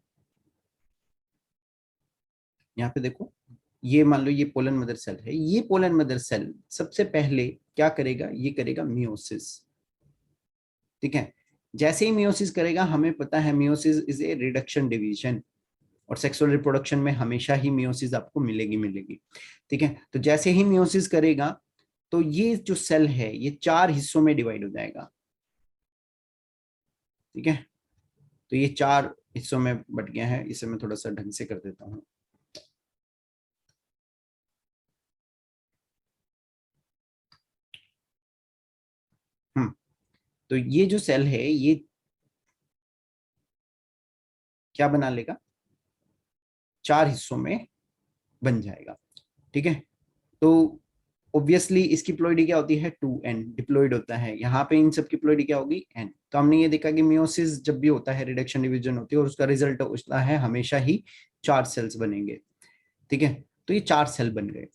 S1: यहाँ पे देखो, ये मान लो ये पोलन मदर सेल है, ये पोलन मदर सेल सबसे पहले क्या करेगा, ये करेगा मियोसिस। ठीक है, जैसे ही मियोसिस करेगा, हमें पता है meiosis is a reduction division, और सेक्सुअल रिप्रोडक्शन में हमेशा ही मियोसिस आपको मिलेगी मिलेगी। ठीक है, तो जैसे ही मियोसिस करेगा, तो ये जो सेल है ये 4 हिस्सों में डिवाइड हो जाएगा। ठीक है, तो ये 4 हिस्सों में बट गया है, इसे मैं थोड़ा सा ढंग से कर देता हूँ। तो ये जो सेल है ये क्या बना लेगा, 4 हिस्सों में बन जाएगा। ठीक है, तो ऑब्वियसली इसकी प्लोइडी क्या होती है, 2n डिप्लोइड होता है, यहाँ पे इन सब की प्लोइडी क्या होगी, n। तो हमने ये देखा कि मियोसिस जब भी होता है, रिडक्शन डिवीजन होती है, और उसका रिजल्ट होता है हमेशा ही 4 सेल्स बनेंगे। ठीक है, तो ये 4 सेल बन गए।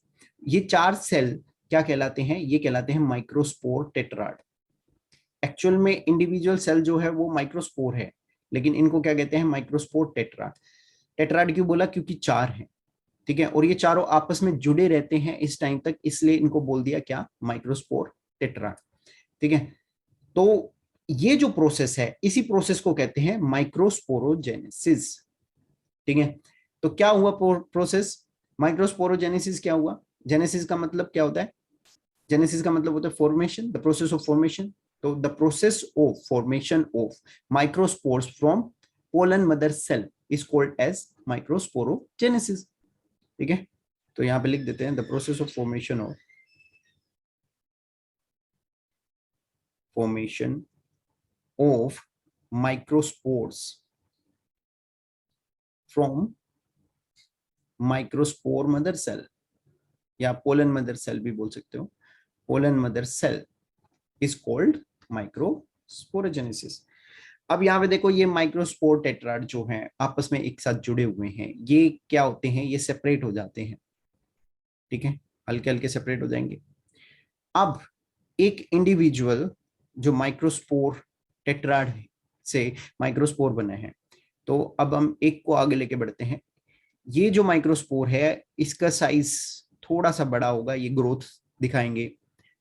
S1: ये 4 सेल क्या कहलाते हैं, ये कहलाते हैं माइक्रोस्पोर टेट्राड। एक्चुअल में इंडिविजुअल सेल जो है वो माइक्रोस्पोर है, लेकिन इनको क्या कहते हैं, माइक्रोस्पोर टेट्राड। टेट्राड क्यों बोला, क्योंकि 4 हैं। ठीक है, और ये चारों आपस में जुड़े रहते हैं इस टाइम तक, इसलिए इनको बोल दिया क्या, माइक्रोस्पोर टेट्राड। ठीक है, तो ये जो प्रोसेस है, इसी प्रोसेस को कहते हैं माइक्रोस्पोरोजेनेसिस। ठीक है, तो क्या हुआ प्रोसेस, माइक्रोस्पोरोजेनेसिस क्या हुआ, जेनेसिस का मतलब क्या होता है, जेनेसिस का मतलब होता है formation, the process of formation. तो the process of formation of microspores from pollen mother cell is called as microsporogenesis. ठीक है, तो यहाँ पे लिख देते हैं the process of formation of microspores from microspore mother cell, या पोलन मदर सेल भी बोल सकते हो, pollen mother cell is called microsporogenesis. अब यहाँ पे देखो ये माइक्रोस्पोर टेट्राड जो हैं आपस में एक साथ जुड़े हुए हैं, ये क्या होते हैं, ये सेपरेट हो जाते हैं। ठीक है, हल्के हल्के सेपरेट हो जाएंगे। अब एक इंडिविजुअल जो माइक्रोस्पोर टेट्राड से माइक्रोस्पोर बने हैं, तो अब हम एक को आगे लेके बढ़ते हैं। ये जो माइक्रोस्पोर है इसका साइज थोड़ा सा बड़ा होगा, ये ग्रोथ दिखाएंगे।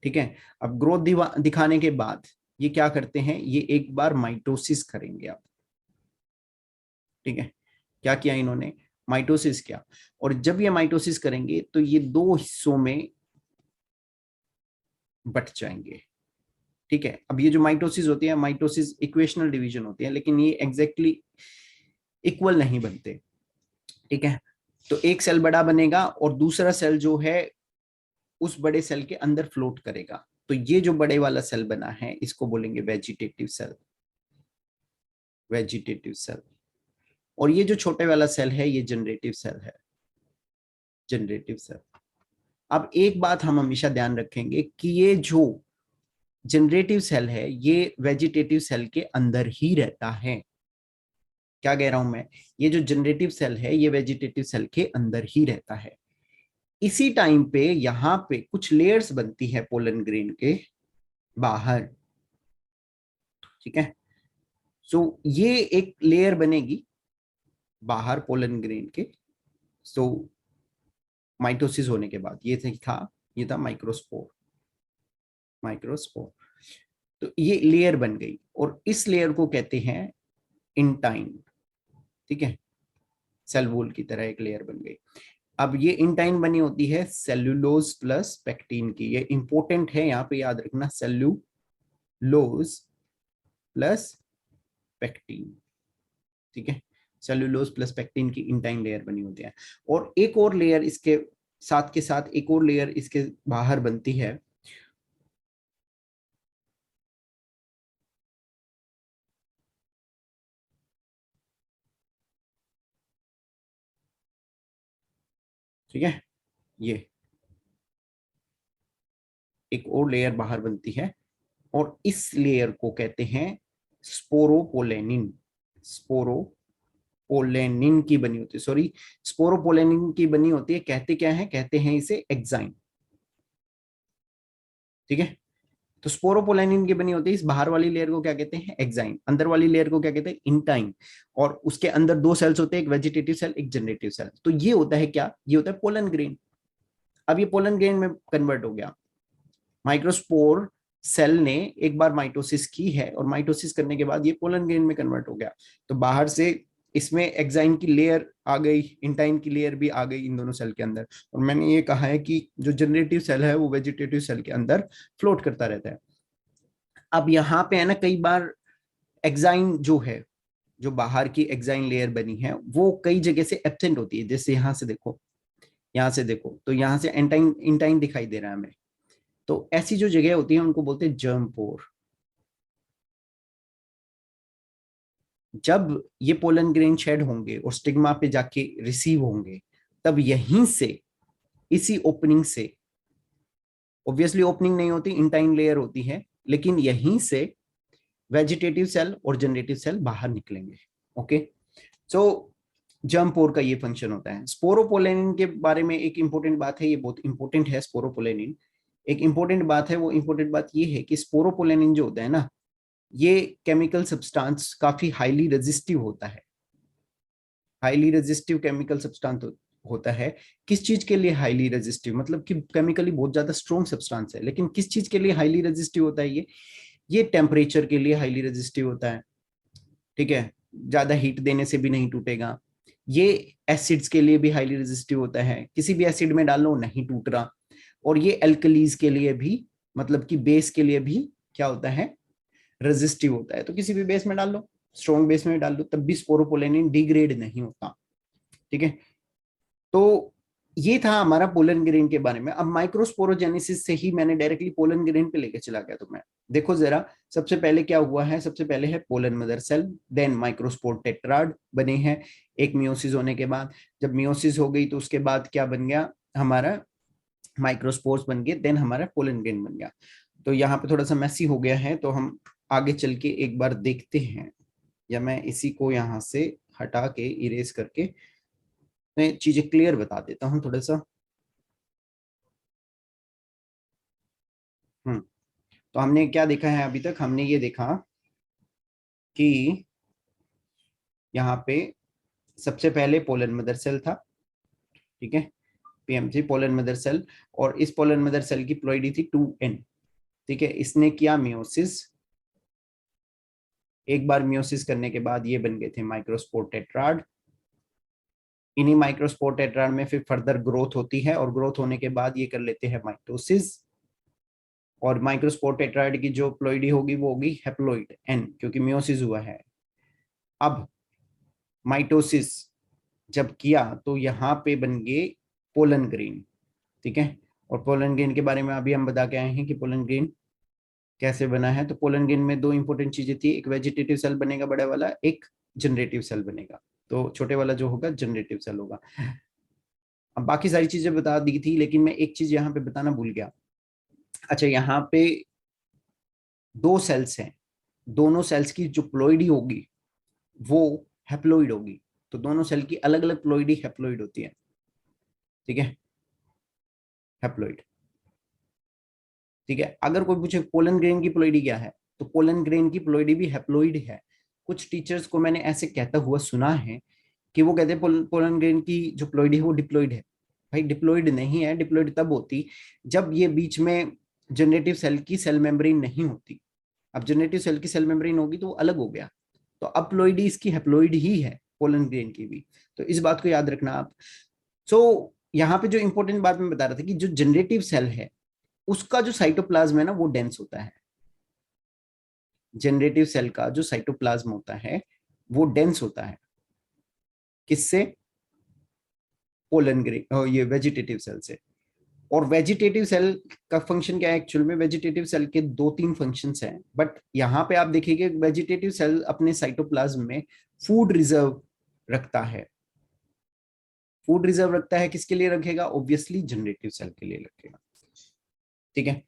S1: ठीक है, अब ग्रोथ दिखाने के बाद ये क्या करते हैं, ये एक बार माइटोसिस करेंगे आप। ठीक है, क्या किया इन्होंने, माइटोसिस किया। और जब ये माइटोसिस करेंगे तो ये दो हिस्सों में बट जाएंगे। ठीक है, अब ये जो माइटोसिस होती है, माइटोसिस इक्वेशनल डिवीजन होती है, लेकिन ये एग्जैक्टली इक्वल नहीं बनते। ठीक है, तो एक सेल बड़ा बनेगा और दूसरा सेल जो है उस बड़े सेल के अंदर फ्लोट करेगा। तो ये जो बड़े वाला सेल बना है इसको बोलेंगे वेजिटेटिव सेल, वेजिटेटिव सेल। और ये जो छोटे वाला सेल है ये जनरेटिव सेल है, जनरेटिव सेल। अब एक बात हम हमेशा ध्यान रखेंगे कि ये जो जनरेटिव सेल है ये वेजिटेटिव सेल के अंदर ही रहता है। क्या कह रहा हूं मैं, ये जो जनरेटिव सेल है ये वेजिटेटिव सेल के अंदर ही रहता है। इसी टाइम पे यहाँ पे कुछ लेयर्स बनती है पोलन ग्रेन के बाहर। ठीक है, सो ये एक लेयर बनेगी बाहर पोलन ग्रेन के। सो माइटोसिस होने के बाद ये था माइक्रोस्पोर, माइक्रोस्पोर। तो ये लेयर बन गई और इस लेयर को कहते हैं इंटाइन। ठीक है, सेल वॉल की तरह एक लेयर बन गई। अब ये इंटाइन बनी होती है सेल्यूलोज प्लस पेक्टिन की, ये इंपॉर्टेंट है यहाँ पे याद रखना, सेल्यूलोज प्लस पेक्टिन। ठीक है, सेल्यूलोज प्लस पेक्टिन की इंटाइन लेयर बनी होती है। और एक और लेयर इसके साथ के साथ एक और लेयर इसके बाहर बनती है, ठीक है, ये एक और लेयर बाहर बनती है और इस लेयर को कहते हैं स्पोरोपोलेनिन। स्पोरोपोलेनिन की बनी होती है, सॉरी, स्पोरोपोलेनिन की बनी होती है। कहते क्या है, कहते हैं इसे एक्साइन। ठीक है, तो स्पोरोपोलेनिन की बनी होती है, इस बाहर वाली लेयर को क्या कहते हैं, एक्साइन। अंदर वाली लेयर को क्या कहते हैं, इंटाइन। और उसके अंदर दो सेल्स होते हैं, एक वेजिटेटिव सेल एक जनरेटिव सेल। तो ये होता है क्या, ये होता है पोलन ग्रेन। अब ये पोलन ग्रेन में कन्वर्ट हो गया। माइक्रोस्पोर सेल ने एक बार माइटोसिस की है और माइटोसिस करने के बाद ये पोलन ग्रेन में कन्वर्ट हो गया। तो बाहर से इसमें एक्साइन की लेयर आ गई, इंटाइन की लेयर भी आ गई इन दोनों सेल के अंदर। और मैंने ये कहा है कि जो जनरेटिव सेल है वो वेजिटेटिव सेल के अंदर फ्लोट करता रहता है। अब यहाँ पे है ना, कई बार एक्साइन जो है, जो बाहर की एक्साइन लेयर बनी है वो कई जगह से एब्सेंट होती है। जैसे यहाँ से देखो, यहाँ से देखो तो यहाँ से एंटाइन इंटाइन दिखाई दे रहा है हमें। तो ऐसी जो जगह होती है उनको बोलते हैं जर्म पोर। जब ये पोलन ग्रेन शेड होंगे और स्टिग्मा पे जाके रिसीव होंगे, तब यहीं से, इसी ओपनिंग से, ऑब्वियसली ओपनिंग नहीं होती, इंटाइन लेयर होती है, लेकिन यहीं से वेजिटेटिव सेल और जनरेटिव सेल बाहर निकलेंगे। ओके, सो जर्म पोर का ये फंक्शन होता है। स्पोरोपोलेनिन के बारे में एक इंपॉर्टेंट बात है, ये बहुत इंपॉर्टेंट है स्पोरोपोलेनिन। एक इंपॉर्टेंट बात है, वो इंपॉर्टेंट बात ये है कि स्पोरोपोलेनिन जो होता है ना, ये केमिकल सब्सटेंस काफी हाईली रेजिस्टिव होता है। हाईली रेजिस्टिव केमिकल सब्सटेंस होता है। किस चीज के लिए हाईली रेजिस्टिव, मतलब कि केमिकली बहुत ज्यादा स्ट्रॉन्ग सब्सटेंस है, लेकिन किस चीज के लिए हाईली रेजिस्टिव होता है ये टेम्परेचर के लिए हाईली रेजिस्टिव होता है। ठीक है, ज्यादा हीट देने से भी नहीं टूटेगा। ये एसिड्स के लिए भी हाईली रेजिस्टिव होता है, किसी भी एसिड में डालो नहीं टूट रहा। और ये एल्कलीज के लिए भी, मतलब कि बेस के लिए भी क्या होता है, रेजिस्टिव होता है। तो किसी भी बेस में डाल लो स्ट्रॉन्ग बेस में डाल दो तब भी स्पोरोपोलेनिन डिग्रेड नहीं होता। ठीक है, तो ये था हमारा पोलन ग्रेन के बारे में। अब माइक्रोस्पोरोजेनेसिस से ही मैंने डायरेक्टली पोलन ग्रेन पे लेके चला गया तुम्हें। देखो जरा, सबसे पहले क्या हुआ है, सबसे पहले है pollen mother cell, then microspore tetrad बने हैं एक मियोसिस होने के बाद। जब मियोसिस हो गई तो उसके बाद क्या बन गया, हमारा माइक्रोस्पोर्स बन गए, देन हमारा पोलन ग्रेन बन गया। तो यहाँ पे थोड़ा सा मैसी हो गया है, तो हम आगे चल के एक बार देखते हैं, या मैं इसी को यहाँ से हटा के इरेज करके मैं चीजें क्लियर बता देता हूँ थोड़ा सा। तो हमने क्या देखा है अभी तक, हमने ये देखा कि यहाँ पे सबसे पहले पोलन मदर सेल था। ठीक है, पीएमसी पोलन मदर सेल, और इस पोलन मदर सेल की प्लॉइडी थी 2n। ठीक है, इसने किया मियोसिस, एक बार मियोसिस करने के बाद ये बन गए थे माइक्रोस्पोर टेट्राड। इन्हीं माइक्रोस्पोर टेट्राड में फिर फर्दर ग्रोथ होती है, और ग्रोथ होने के बाद ये कर लेते हैं माइटोसिस, और माइक्रोस्पोर टेट्राइड की जो प्लॉइडी होगी वो होगी हैप्लोइड एन, क्योंकि मियोसिस हुआ है। अब माइटोसिस जब किया तो यहाँ पे बन गए पोलन ग्रेन। ठीक है, और पोलन ग्रेन के बारे में अभी हम बता के आए हैं कि पोलन ग्रेन कैसे बना है। तो पोलन ग्रेन में दो इंपॉर्टेंट चीजें थी, एक वेजिटेटिव सेल बनेगा बड़ा वाला, एक जनरेटिव सेल बनेगा। तो छोटे वाला जो होगा जनरेटिव सेल होगा। अब बाकी सारी चीजें बता दी थी, लेकिन मैं एक चीज यहाँ पे बताना भूल गया। अच्छा, यहाँ पे दो सेल्स हैं, दोनों सेल्स की जो प्लॉइडी होगी वो हैप्लोइड होगी। तो दोनों सेल की अलग अलग प्लॉइडी हैप्लोइड होती है। ठीक है, हैप्लोइड। ठीक है, अगर कोई पूछे पोलन ग्रेन की प्लॉइडी क्या है, तो पोलन ग्रेन की प्लॉइडी भी हैप्लोइड है। कुछ टीचर्स को मैंने ऐसे कहता हुआ सुना है कि वो कहते हैं पोलन ग्रेन की जो प्लॉइडी है वो डिप्लॉइड है। भाई डिप्लॉइड नहीं है, डिप्लॉइड तब होती जब ये बीच में जनरेटिव सेल की सेल मेम्ब्रेन नहीं होती। अब जनरेटिव सेल की सेल मेम्ब्रेन होगी तो वो अलग हो गया, तो अपलोइडी इसकी हैप्लोइड ही है, पोलन ग्रेन की भी। तो इस बात को याद रखना आप। सो यहाँ पे जो इंपॉर्टेंट बात मैं बता रहा था कि जो जनरेटिव सेल है उसका जो साइटोप्लाज्म है ना वो डेंस होता है। जनरेटिव सेल का जो साइटोप्लाज्म होता है वो डेंस होता है, किससे, पोलन ग्रेन, ये वेजिटेटिव सेल से। और वेजिटेटिव सेल का फंक्शन क्या है, एक्चुअल में वेजिटेटिव सेल के दो तीन फंक्शंस हैं, बट यहाँ पे आप देखिए वेजिटेटिव सेल अपने साइटोप्लाज्म में फूड रिजर्व रखता है। फूड रिजर्व रखता है, किसके लिए रखेगा, ऑब्वियसली जनरेटिव सेल के लिए रखेगा। ठीक है,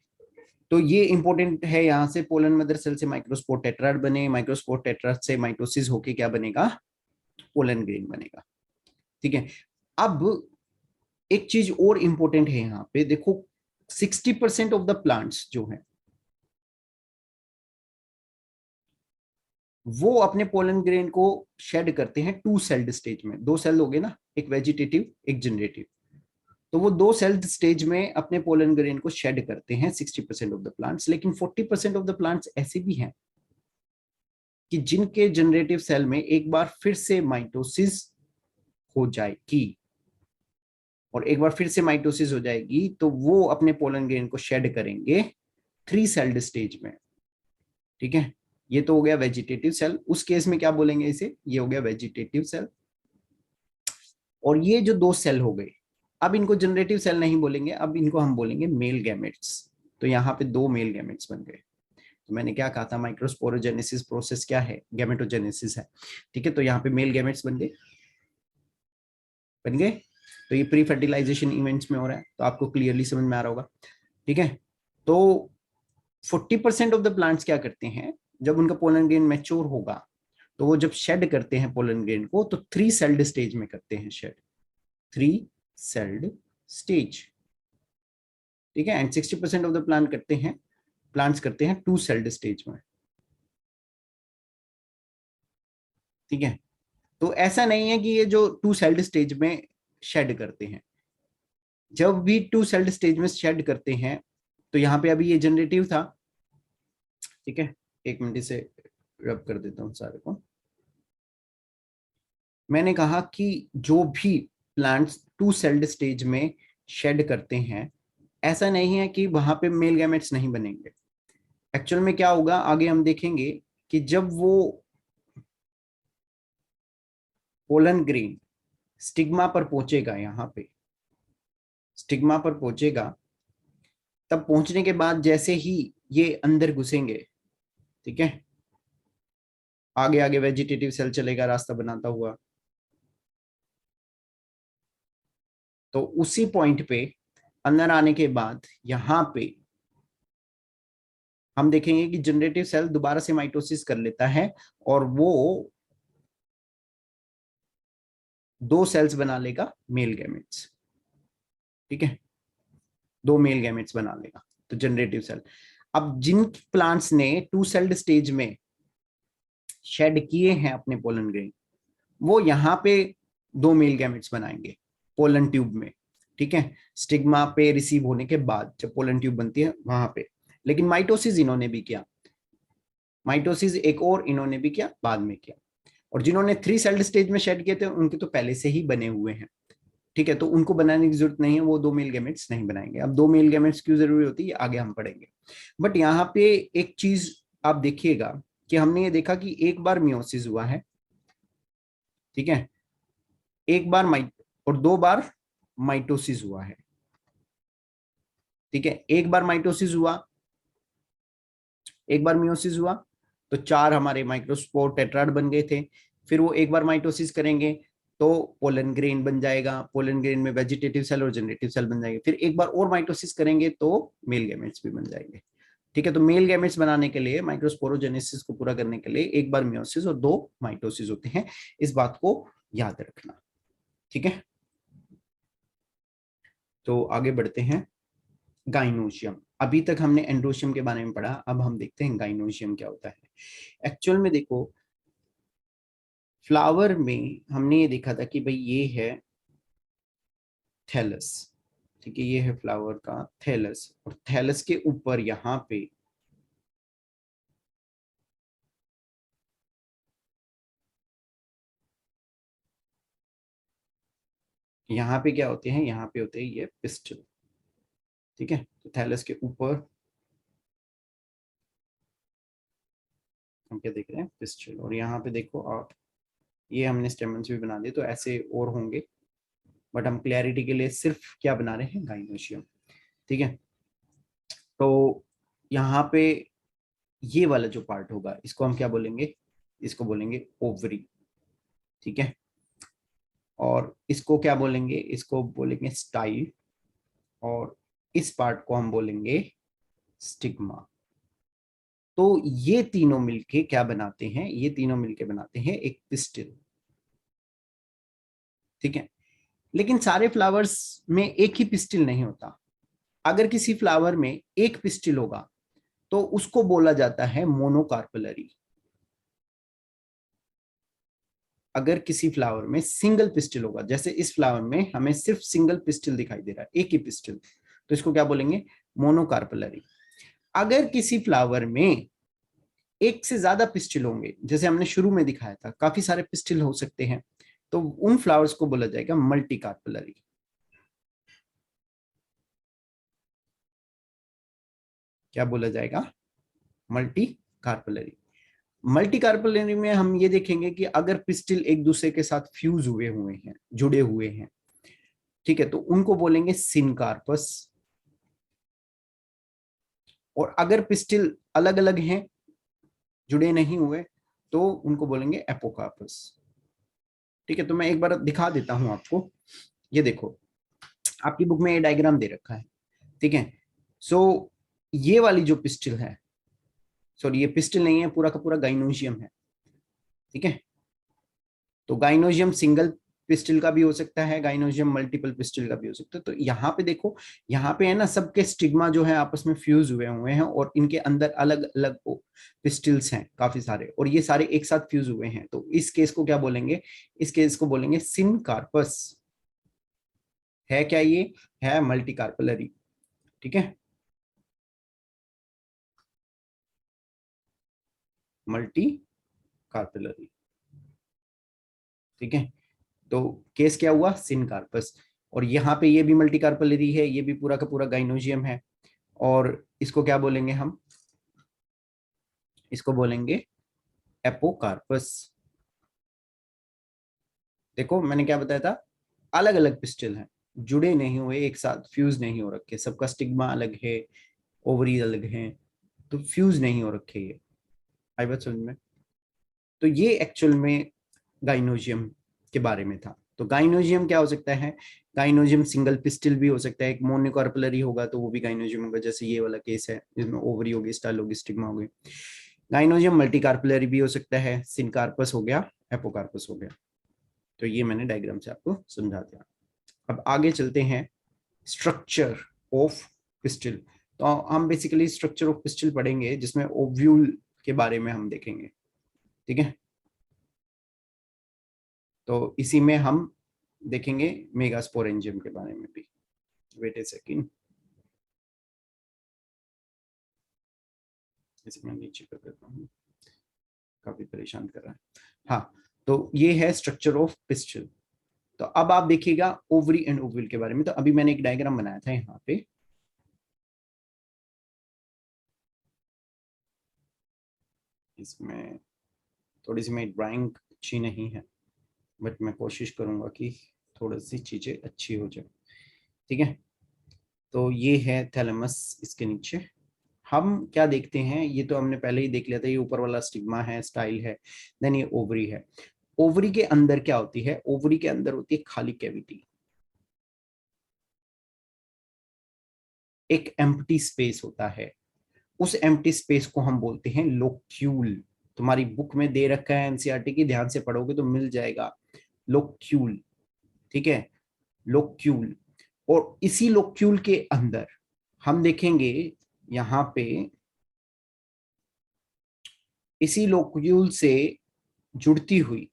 S1: तो ये इंपॉर्टेंट है, यहाँ से पोलन मदर सेल से माइक्रोस्पोर टेट्राड बने, माइक्रोस्पोर टेट्राड से माइटोसिस होके क्या बनेगा, पोलन ग्रेन बनेगा। ठीक है, अब एक चीज और इंपॉर्टेंट है यहाँ पे, देखो 60% ऑफ द प्लांट्स जो है वो अपने पोलन ग्रेन को शेड करते हैं टू सेल्ड स्टेज में। दो सेल हो गए ना, एक वेजिटेटिव एक जनरेटिव, तो वो दो सेल्ड स्टेज में अपने पोलन ग्रेन को शेड करते हैं 60% ऑफ द प्लांट्स। लेकिन 40% ऑफ द प्लांट्स ऐसे भी हैं कि जिनके जनरेटिव सेल में एक बार फिर से माइटोसिस हो जाएगी, और एक बार फिर से माइटोसिस हो जाएगी तो वो अपने पोलन ग्रेन को शेड करेंगे थ्री सेल्ड स्टेज में। ठीक है, ये तो हो गया वेजिटेटिव सेल, उस केस में क्या बोलेंगे इसे, ये हो गया वेजिटेटिव सेल। और ये जो दो सेल हो गए, अब इनको जनरेटिव सेल नहीं बोलेंगे, अब इनको हम बोलेंगे मेल गैमेट्स। तो यहाँ पे दो मेल गैमेट्स बन गए। तो मैंने क्या कहा था, माइक्रोस्पोरोजेनेसिस प्रोसेस क्या है, गैमेटोजेनेसिस है। ठीक है, तो यहाँ पे मेल गैमेट्स बन गए, बन गए। तो ये प्री फर्टिलाइजेशन इवेंट्स में हो रहा है, तो आपको क्लियरली समझ में आ रहा होगा। ठीक है, तो 40% ऑफ द प्लांट्स क्या करते हैं, जब उनका पोलन ग्रेन मैच्योर होगा तो वो जब शेड करते हैं पोलन ग्रेन को तो थ्री सेल्ड स्टेज में करते हैं शेड, थ्री सेल्ड स्टेज। ठीक है, एंड 60% ऑफ द प्लांट्स करते हैं टू सेल्ड स्टेज में। ठीक है, तो ऐसा नहीं है कि ये जो टू सेल्ड स्टेज में शेड करते हैं, जब भी टू सेल्ड स्टेज में शेड करते हैं, तो यहाँ पे अभी ये जनरेटिव था। ठीक है, एक मिनट से रब कर देता हूँ सारे को। मैंने कहा कि जो भी प्लांट्स टू सेल्ड स्टेज में शेड करते हैं, ऐसा नहीं है कि वहां पे मेल गैमेट्स नहीं बनेंगे। एक्चुअल में क्या होगा आगे हम देखेंगे कि जब वो पोलन ग्रेन स्टिग्मा पर पहुंचेगा, यहाँ पे स्टिग्मा पर पहुंचेगा, तब पहुंचने के बाद जैसे ही ये अंदर घुसेंगे, ठीक है, आगे आगे वेजिटेटिव सेल चलेगा रास्ता बनाता हुआ, तो उसी पॉइंट पे अंदर आने के बाद यहाँ पे हम देखेंगे कि जनरेटिव सेल दोबारा से माइटोसिस कर लेता है और वो दो सेल्स बना लेगा, मेल गैमेट्स, ठीक है, दो मेल गैमेट्स बना लेगा, तो जनरेटिव सेल। अब जिन प्लांट्स ने टू सेल्ड स्टेज में शेड किए हैं अपने पोलन ग्रेन, वो यहाँ पे दो मेल गैमेट्स बनाएंगे पोलन ट्यूब में, ठीक है, स्टिग्मा पे रिसीव होने के बाद जब पोलन ट्यूब बनती है वहां पे। लेकिन माइटोसिस इन्होंने भी किया, माइटोसिस एक और इन्होंने भी किया, बाद में किया। और जिन्होंने थ्री सेल्ड स्टेज में शेड किए थे उनके तो पहले से ही बने हुए हैं, ठीक है, तो उनको बनाने की जरूरत नहीं है, वो दो मेल गैमेट्स नहीं बनाएंगे। अब दो मेल गैमेट्स क्यों जरूरी होती है आगे हम पढ़ेंगे। बट यहाँ पे एक चीज आप देखिएगा कि हमने ये देखा कि एक बार मियोसिस हुआ है, ठीक है, एक बार और दो बार माइटोसिस हुआ है, ठीक है, एक बार माइटोसिस हुआ, एक बार मियोसिस हुआ, तो चार हमारे माइक्रोस्पोर टेट्राड बन गए थे। फिर वो एक बार माइटोसिस करेंगे तो पोलन ग्रेन बन जाएगा, पोलन ग्रेन में वेजिटेटिव सेल और जनरेटिव सेल बन जाएंगे। फिर एक बार और माइटोसिस करेंगे तो मेल गैमेट्स भी बन जाएंगे, ठीक है। तो मेल गैमेट्स बनाने के लिए, माइक्रोस्पोरोजेनेसिस को पूरा करने के लिए एक बार मियोसिस और दो माइटोसिस होते हैं, इस बात को याद रखना, ठीक है। तो आगे बढ़ते हैं, गाइनोशियम। अभी तक हमने एंड्रोशियम के बारे में पढ़ा, अब हम देखते हैं गाइनोशियम क्या होता है। एक्चुअल में देखो, फ्लावर में हमने ये देखा था कि भाई ये है थैलस, ठीक है, ये है फ्लावर का थैलस, और थैलस के ऊपर यहाँ पे क्या होते हैं, यहाँ पे होते हैं ये पिस्टल, ठीक है। तो थैलस के ऊपर हम क्या देख रहे हैं, पिस्टल, और यहाँ पे देखो आप, ये हमने स्टेमन्स भी बना दिए, तो ऐसे और होंगे, बट हम क्लैरिटी के लिए सिर्फ क्या बना रहे हैं, गाइनोशियम, ठीक है। तो यहाँ पे ये वाला जो पार्ट होगा इसको हम क्या बोलेंगे, इसको बोलेंगे ओवरी, ठीक है। और इसको क्या बोलेंगे, इसको बोलेंगे स्टाइल, और इस पार्ट को हम बोलेंगे स्टिग्मा। तो ये तीनों मिलके क्या बनाते हैं, ये तीनों मिलके बनाते हैं एक पिस्टिल, ठीक है। लेकिन सारे फ्लावर्स में एक ही पिस्टिल नहीं होता। अगर किसी फ्लावर में एक पिस्टिल होगा तो उसको बोला जाता है मोनोकार्पलरी। अगर किसी फ्लावर में सिंगल पिस्टिल होगा, जैसे इस फ्लावर में हमें सिर्फ सिंगल पिस्टिल दिखाई दे रहा है, एक ही पिस्टिल, तो इसको क्या बोलेंगे, मोनोकार्पलरी। अगर किसी फ्लावर में एक से ज्यादा पिस्टिल होंगे, जैसे हमने शुरू में दिखाया था काफी सारे पिस्टिल हो सकते हैं, तो उन फ्लावर्स को बोला जाएगा मल्टी कार्पलरी। क्या बोला जाएगा, मल्टी कार्पलरी। मल्टी कार्पलरी में हम ये देखेंगे कि अगर पिस्टिल एक दूसरे के साथ फ्यूज हुए हुए हैं, जुड़े हुए हैं, ठीक है, तो उनको बोलेंगे सिनकार्पस। और अगर पिस्टिल अलग अलग हैं, जुड़े नहीं हुए, तो उनको बोलेंगे एपोकार्पस, ठीक है। तो मैं एक बार दिखा देता हूं आपको, ये देखो आपकी बुक में ये डायग्राम दे रखा है, ठीक है। सो ये वाली जो पिस्टिल है, सॉरी ये पिस्टिल नहीं है, पूरा का पूरा गाइनोशियम है, ठीक है। तो गाइनोशियम सिंगल पिस्टिल का भी हो सकता है, गाइनोशियम मल्टीपल पिस्टिल का भी हो सकता है। तो यहाँ पे देखो, यहाँ पे है ना, सबके स्टिग्मा जो है आपस में फ्यूज हुए हुए हैं, और इनके अंदर अलग अलग पिस्टिल्स हैं काफी सारे, और ये सारे एक साथ फ्यूज हुए हैं। तो इस केस को क्या बोलेंगे, इस केस को बोलेंगे सिनकार्पस। है क्या ये, है मल्टी कार्पलरी, ठीक है, मल्टी कार्पलरी, ठीक है। तो केस क्या हुआ, सिनकार्पस। और यहाँ पे ये भी मल्टी कार्पलरी है, ये भी पूरा का पूरा गाइनोशियम है, और इसको क्या बोलेंगे हम, इसको बोलेंगे एपोकार्पस, देखो मैंने क्या बताया था, अलग अलग पिस्टल हैं, जुड़े नहीं हुए, एक साथ फ्यूज नहीं हो रखे, सबका स्टिग्मा अलग है, ओवरी अलग हैं, तो फ्यूज नहीं हो रखे ये। आई बात समझ में? तो ये एक्चुअल में गाइनोजियम के बारे में था। तो गाइनोजियम क्या हो सकता है? गाइनोजियम सिंगल पिस्टल भी हो सकता है, एक मोनोकार्पलरी होगा तो वो भी गाइनोजियम होगा, जैसे ये वाला केस है जिसमें ओवरी होगी, स्टाइल होगी, स्टिग्मा होगी। गाइनोजियम मल्टीकार्पलरी भी हो सकता है, सिनकार्पस हो गया, एपोकार्पस हो गया। तो ये मैंने डायग्राम से आपको समझा दिया। अब आगे चलते हैं, स्ट्रक्चर ऑफ पिस्टल। तो हम बेसिकली स्ट्रक्चर ऑफ पिस्टल पढ़ेंगे, जिसमें ओव्यूल के बारे में हम देखेंगे, ठीक है। तो इसी में हम देखेंगे मेगास्पोरेंजियम के बारे में भी। वेट ए सेकंड, इसे मैं नीचे कर देता हूँ, काफी परेशान कर रहा है। हाँ, तो ये है स्ट्रक्चर ऑफ पिस्टल। तो अब आप देखिएगा ओवरी एंड ओव्यूल के बारे में। तो अभी मैंने एक डायग्राम बनाया था यहाँ पे, इसमें थोड़ी सी मेरी ड्राइंग अच्छी नहीं है, बट मैं कोशिश करूंगा कि थोड़ी सी चीजें अच्छी हो जाए, ठीक है। तो ये है थैलेमस, इसके नीचे हम क्या देखते हैं, ये तो हमने पहले ही देख लिया था, ये ऊपर वाला स्टिग्मा है, स्टाइल है, देन ये ओवरी है। ओवरी के अंदर क्या होती है? ओवरी के अंदर होती है खाली कैविटी, एक एम्प्टी स्पेस होता है। उस एम्प्टी स्पेस को हम बोलते हैं लोक्यूल। तुम्हारी बुक में दे रखा है एनसीईआरटी की, ध्यान से पढ़ोगे तो मिल जाएगा, लोक्यूल, ठीक है, लोक्यूल। और इसी लोक्यूल के अंदर हम देखेंगे यहाँ पे, इसी लोक्यूल से जुड़ती हुई,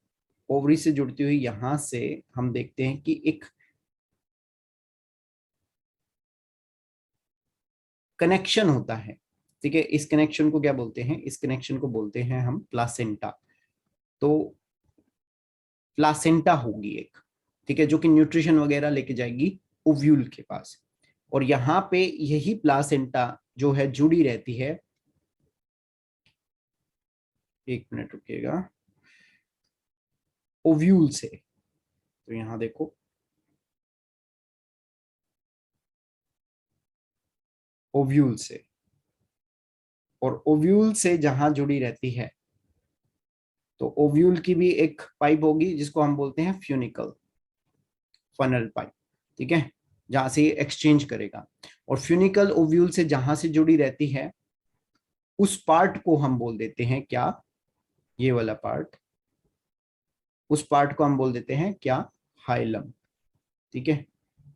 S1: ओवरी से जुड़ती हुई, यहां से हम देखते हैं कि एक कनेक्शन होता है, ठीक है। इस कनेक्शन को क्या बोलते हैं? इस कनेक्शन को बोलते हैं हम प्लासेंटा। तो प्लासेंटा होगी एक, ठीक है, जो कि न्यूट्रिशन वगैरह लेके जाएगी ओव्यूल के पास। और यहाँ पे यही प्लासेंटा जो है जुड़ी रहती है, एक मिनट रुकिएगा, ओव्यूल से। तो यहाँ देखो, ओव्यूल से, और ओव्यूल से जहां जुड़ी रहती है, तो ओव्यूल की भी एक पाइप होगी जिसको हम बोलते हैं फ्यूनिकल, फनल पाइप, ठीक है, जहां से ये एक्सचेंज करेगा। और फ्यूनिकल ओव्यूल से जहां से जुड़ी रहती है, उस पार्ट को हम बोल देते हैं क्या? ये वाला पार्ट, उस पार्ट को हम बोल देते हैं क्या? हाइलम, ठीक है।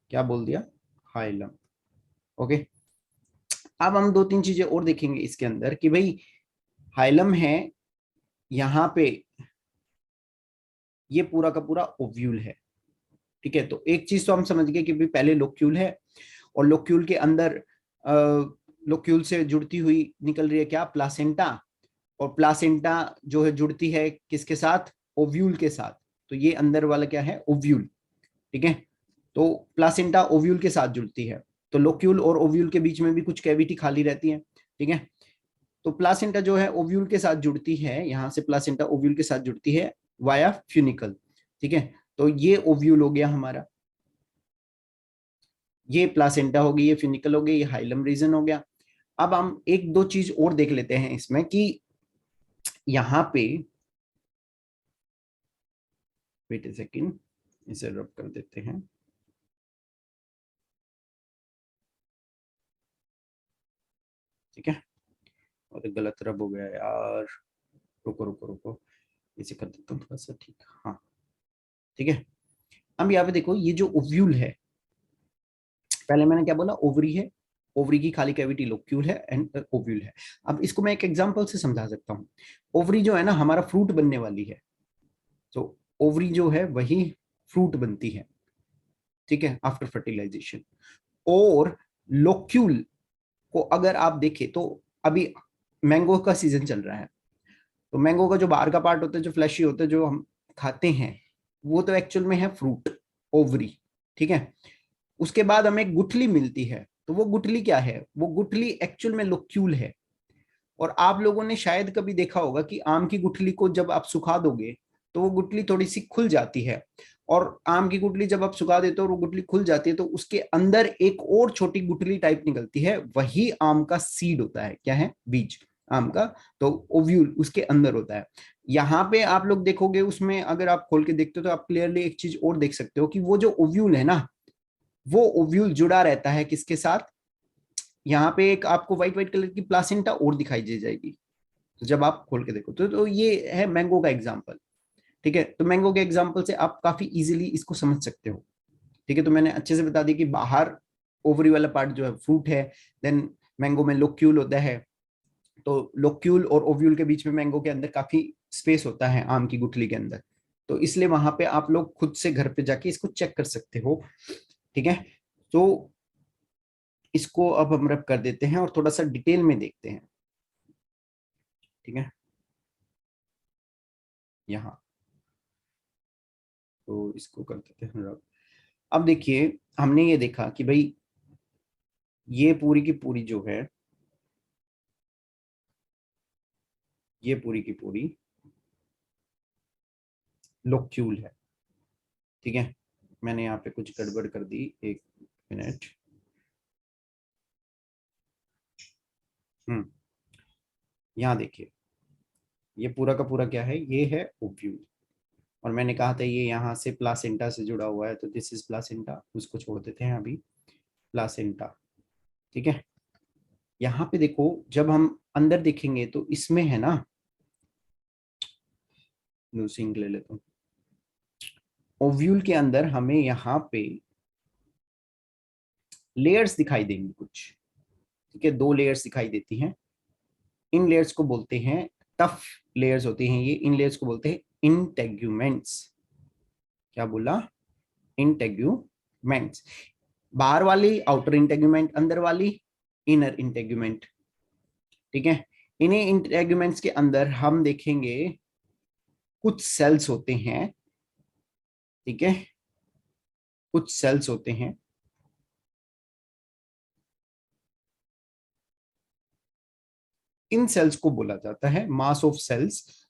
S1: क्या बोल दिया? हाइलम। ओके। अब हम दो तीन चीजें और देखेंगे इसके अंदर कि भाई हाइलम है यहाँ पे, ये पूरा का पूरा ओव्यूल है, ठीक है। तो एक चीज तो हम समझ गए कि भाई पहले लोक्यूल है, और लोक्यूल के अंदर लोक्यूल से जुड़ती हुई निकल रही है क्या? प्लासेंटा। और प्लासेंटा जो है जुड़ती है किसके साथ? ओव्यूल के साथ। तो ये अंदर वाला क्या है? ओव्यूल, ठीक है। तो प्लासेंटा ओव्यूल के साथ जुड़ती है, तो लोक्यूल और ओव्यूल के बीच में भी कुछ कैविटी खाली रहती है, ठीक है। तो प्लासेंटा जो है ओव्यूल के साथ जुड़ती है, यहां से प्लासेंटा ओव्यूल के साथ जुड़ती है वाया फ्यूनिकल, ठीक है। तो ये ओव्यूल हो गया हमारा, ये प्लासेंटा हो गई, ये फ्यूनिकल हो गया, ये हाइलम रीजन हो गया। अब हम एक दो चीज और देख लेते हैं इसमें कि यहाँ पे, वेट ए सेकेंड, इसे रब कर देते हैं, ठीक है। और गलत रब हो गया यार, रुको रुको रुको, इसे कर देता हूँ थोड़ा सा ठीक, हाँ, ठीक है। अब यहाँ पे देखो, ये जो ओव्यूल है, पहले मैंने क्या बोला? ओवरी है, ओवरी की खाली कैविटी लोक्यूल है एंड ओव्यूल है। अब इसको मैं एक एग्जांपल से समझा सकता हूँ। ओवरी जो है ना, हमारा फ्रूट बनने वाली है, तो ओवरी जो है वही फ्रूट बनती है, ठीक है, आफ्टर फर्टिलाइजेशन। और लोक्यूल को अगर आप देखें तो अभी मैंगो का सीजन चल रहा है, तो मैंगो का जो बाहर का पार्ट होता है, जो फ्लैशी होता है, जो हम खाते हैं, वो तो एक्चुअल में है फ्रूट, ओवरी, ठीक है। उसके बाद हमें गुठली मिलती है, तो वो गुठली क्या है? वो गुठली एक्चुअल में लोक्यूल है। और आप लोगों ने शायद कभी देखा होगा कि आम की गुठली को जब आप सुखा दोगे तो वो गुठली थोड़ी सी खुल जाती है, और आम की गुठली जब आप सुखा देते हो और वो गुठली खुल जाती है तो उसके अंदर एक और छोटी गुठली टाइप निकलती है, वही आम का सीड होता है। क्या है? बीज आम का। तो ओव्यूल उसके अंदर होता है। यहाँ पे आप लोग देखोगे उसमें, अगर आप खोल के देखते हो तो आप क्लियरली एक चीज और देख सकते हो कि वो जो ओव्यूल है ना, वो ओव्यूल जुड़ा रहता है किसके साथ? यहाँ पे एक आपको व्हाइट व्हाइट कलर की प्लासेंटा और दिखाई दे जाएगी, तो जब आप खोल के देखो तो ये है मैंगो का एग्जाम्पल। ठीक है, तो मैंगो के एग्जाम्पल से आप काफी इजीली इसको समझ सकते हो। ठीक है, तो मैंने अच्छे से बता दिया कि बाहर ओवरी वाला पार्ट जो है फ्रूट है, देन मैंगो में लोक्यूल होता है। तो लोक्यूल और ओव्यूल के बीच में मैंगो के अंदर काफी स्पेस होता है आम की गुठली के अंदर। तो इसलिए वहां पे आप लोग खुद से घर पे जाके इसको चेक कर सकते हो। ठीक है, तो इसको अब हम रब कर देते हैं और थोड़ा सा डिटेल में देखते हैं। ठीक है, यहाँ तो इसको कर देते हैं रब। अब देखिए, हमने ये देखा कि भाई ये पूरी की पूरी जो है, ये पूरी की पूरी लोक्यूल है। ठीक है, मैंने यहाँ पे कुछ गड़बड़ कर दी, एक मिनट। यहाँ देखिए, ये पूरा का पूरा क्या है? ये है ओव्यूल। और मैंने कहा था ये यहाँ से प्लासेंटा से जुड़ा हुआ है, तो दिस इज प्लासेंटा, उसको छोड़ देते हैं अभी, प्लासेंटा। ठीक है, यहाँ पे देखो, जब हम अंदर देखेंगे तो इसमें है ना, लूसिंग ले लेता हूँ। ओव्यूल के अंदर हमें यहाँ पे लेयर्स दिखाई देंगी कुछ। ठीक है, दो लेयर्स दिखाई देती हैं। इन लेयर्स को बोलते हैं, टफ लेयर्स होती हैं ये, इन लेयर्स को बोलते हैं इंटेग्यूमेंट्स। क्या बोला? इंटेग्यूमेंट्स। बाहर वाली आउटर इंटेग्यूमेंट, अंदर वाली इनर इंटेग्यूमेंट। ठीक है, इन्हीं इंटेग्यूमेंट्स के अंदर हम देखेंगे कुछ सेल्स होते हैं। ठीक है, कुछ सेल्स होते हैं। इन सेल्स को बोला जाता है मास ऑफ सेल्स,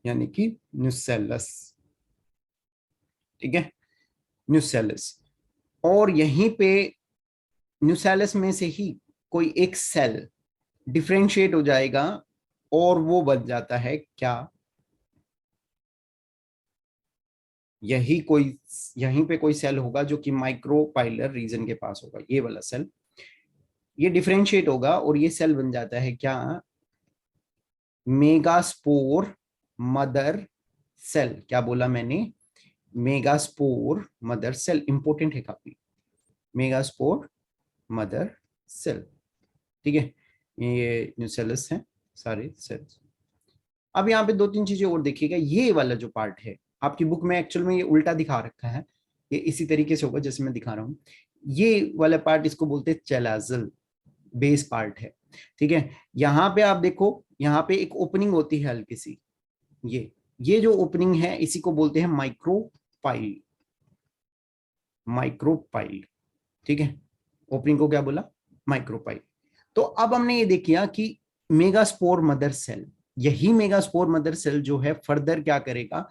S1: यानी कि न्यूसेलस। ठीक है, न्यूसेलस। और यहीं पे न्यूसेलस में से ही कोई एक सेल डिफरेंशिएट हो जाएगा और वो बन जाता है क्या? यही कोई, यहीं पे कोई सेल होगा जो कि माइक्रोपाइलर रीजन के पास होगा, ये वाला सेल। ये डिफरेंशिएट होगा और ये सेल बन जाता है क्या? Megaspore mother cell. क्या बोला मैंने? मेगास्पोर मदर सेल, इंपॉर्टेंट है काफी। Megaspore mother cell. ठीक है, ये न्यूसेलस है सारे सेल्स। अब यहाँ पे दो तीन चीजें और देखिएगा। ये वाला जो पार्ट है आपकी बुक में, एक्चुअल में ये उल्टा दिखा रखा है, ये इसी तरीके से होगा जैसे मैं दिखा रहा हूँ। ये वाला पार्ट इसको बोलते हैं चेलाजल, बेस पार्ट है। ठीक है, यहाँ पे आप देखो, यहाँ पे एक ओपनिंग होती है हल्की सी। ये जो ओपनिंग है इसी को बोलते हैं माइक्रोपाइल। माइक्रोपाइल। ठीक है, ओपनिंग को क्या बोला? माइक्रोपाइल। तो अब हमने ये देखा कि मेगास्पोर मदर सेल, यही मेगास्पोर मदर सेल जो है फर्दर क्या करेगा?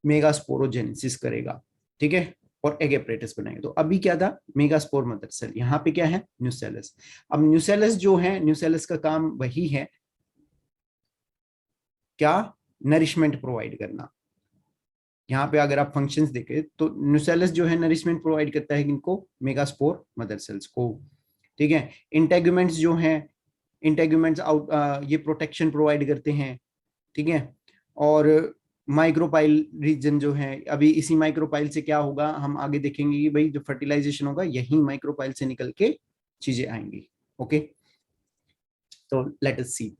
S1: मेगास्पोरोजेनेसिस करेगा। ठीक है, और एग एपरेटस बनाएगा। तो अभी क्या था? Megaspore mother cell. यहाँ पे क्या है? न्यूसेलस। अब न्यूसेलस जो है, न्यूसेलस का काम वही है, क्या? नरिशमेंट प्रोवाइड करना। यहाँ पे अगर आप फंक्शंस देखें तो न्यूसेलस जो है नरिशमेंट प्रोवाइड करता है इनको, मेगास्पोर मदर सेल्स को। ठीक है, इंटेग्यूमेंट्स जो हैं, इंटेग्यूमेंट्स आउट, ये प्रोटेक्शन प्रोवाइड करते हैं। ठीक है, और माइक्रोपाइल रीजन जो है, अभी इसी माइक्रोपाइल से क्या होगा हम आगे देखेंगे कि भाई जो फर्टिलाइजेशन होगा यही माइक्रोपाइल से निकल के चीजें आएंगी। ओके, तो लेट अस सी।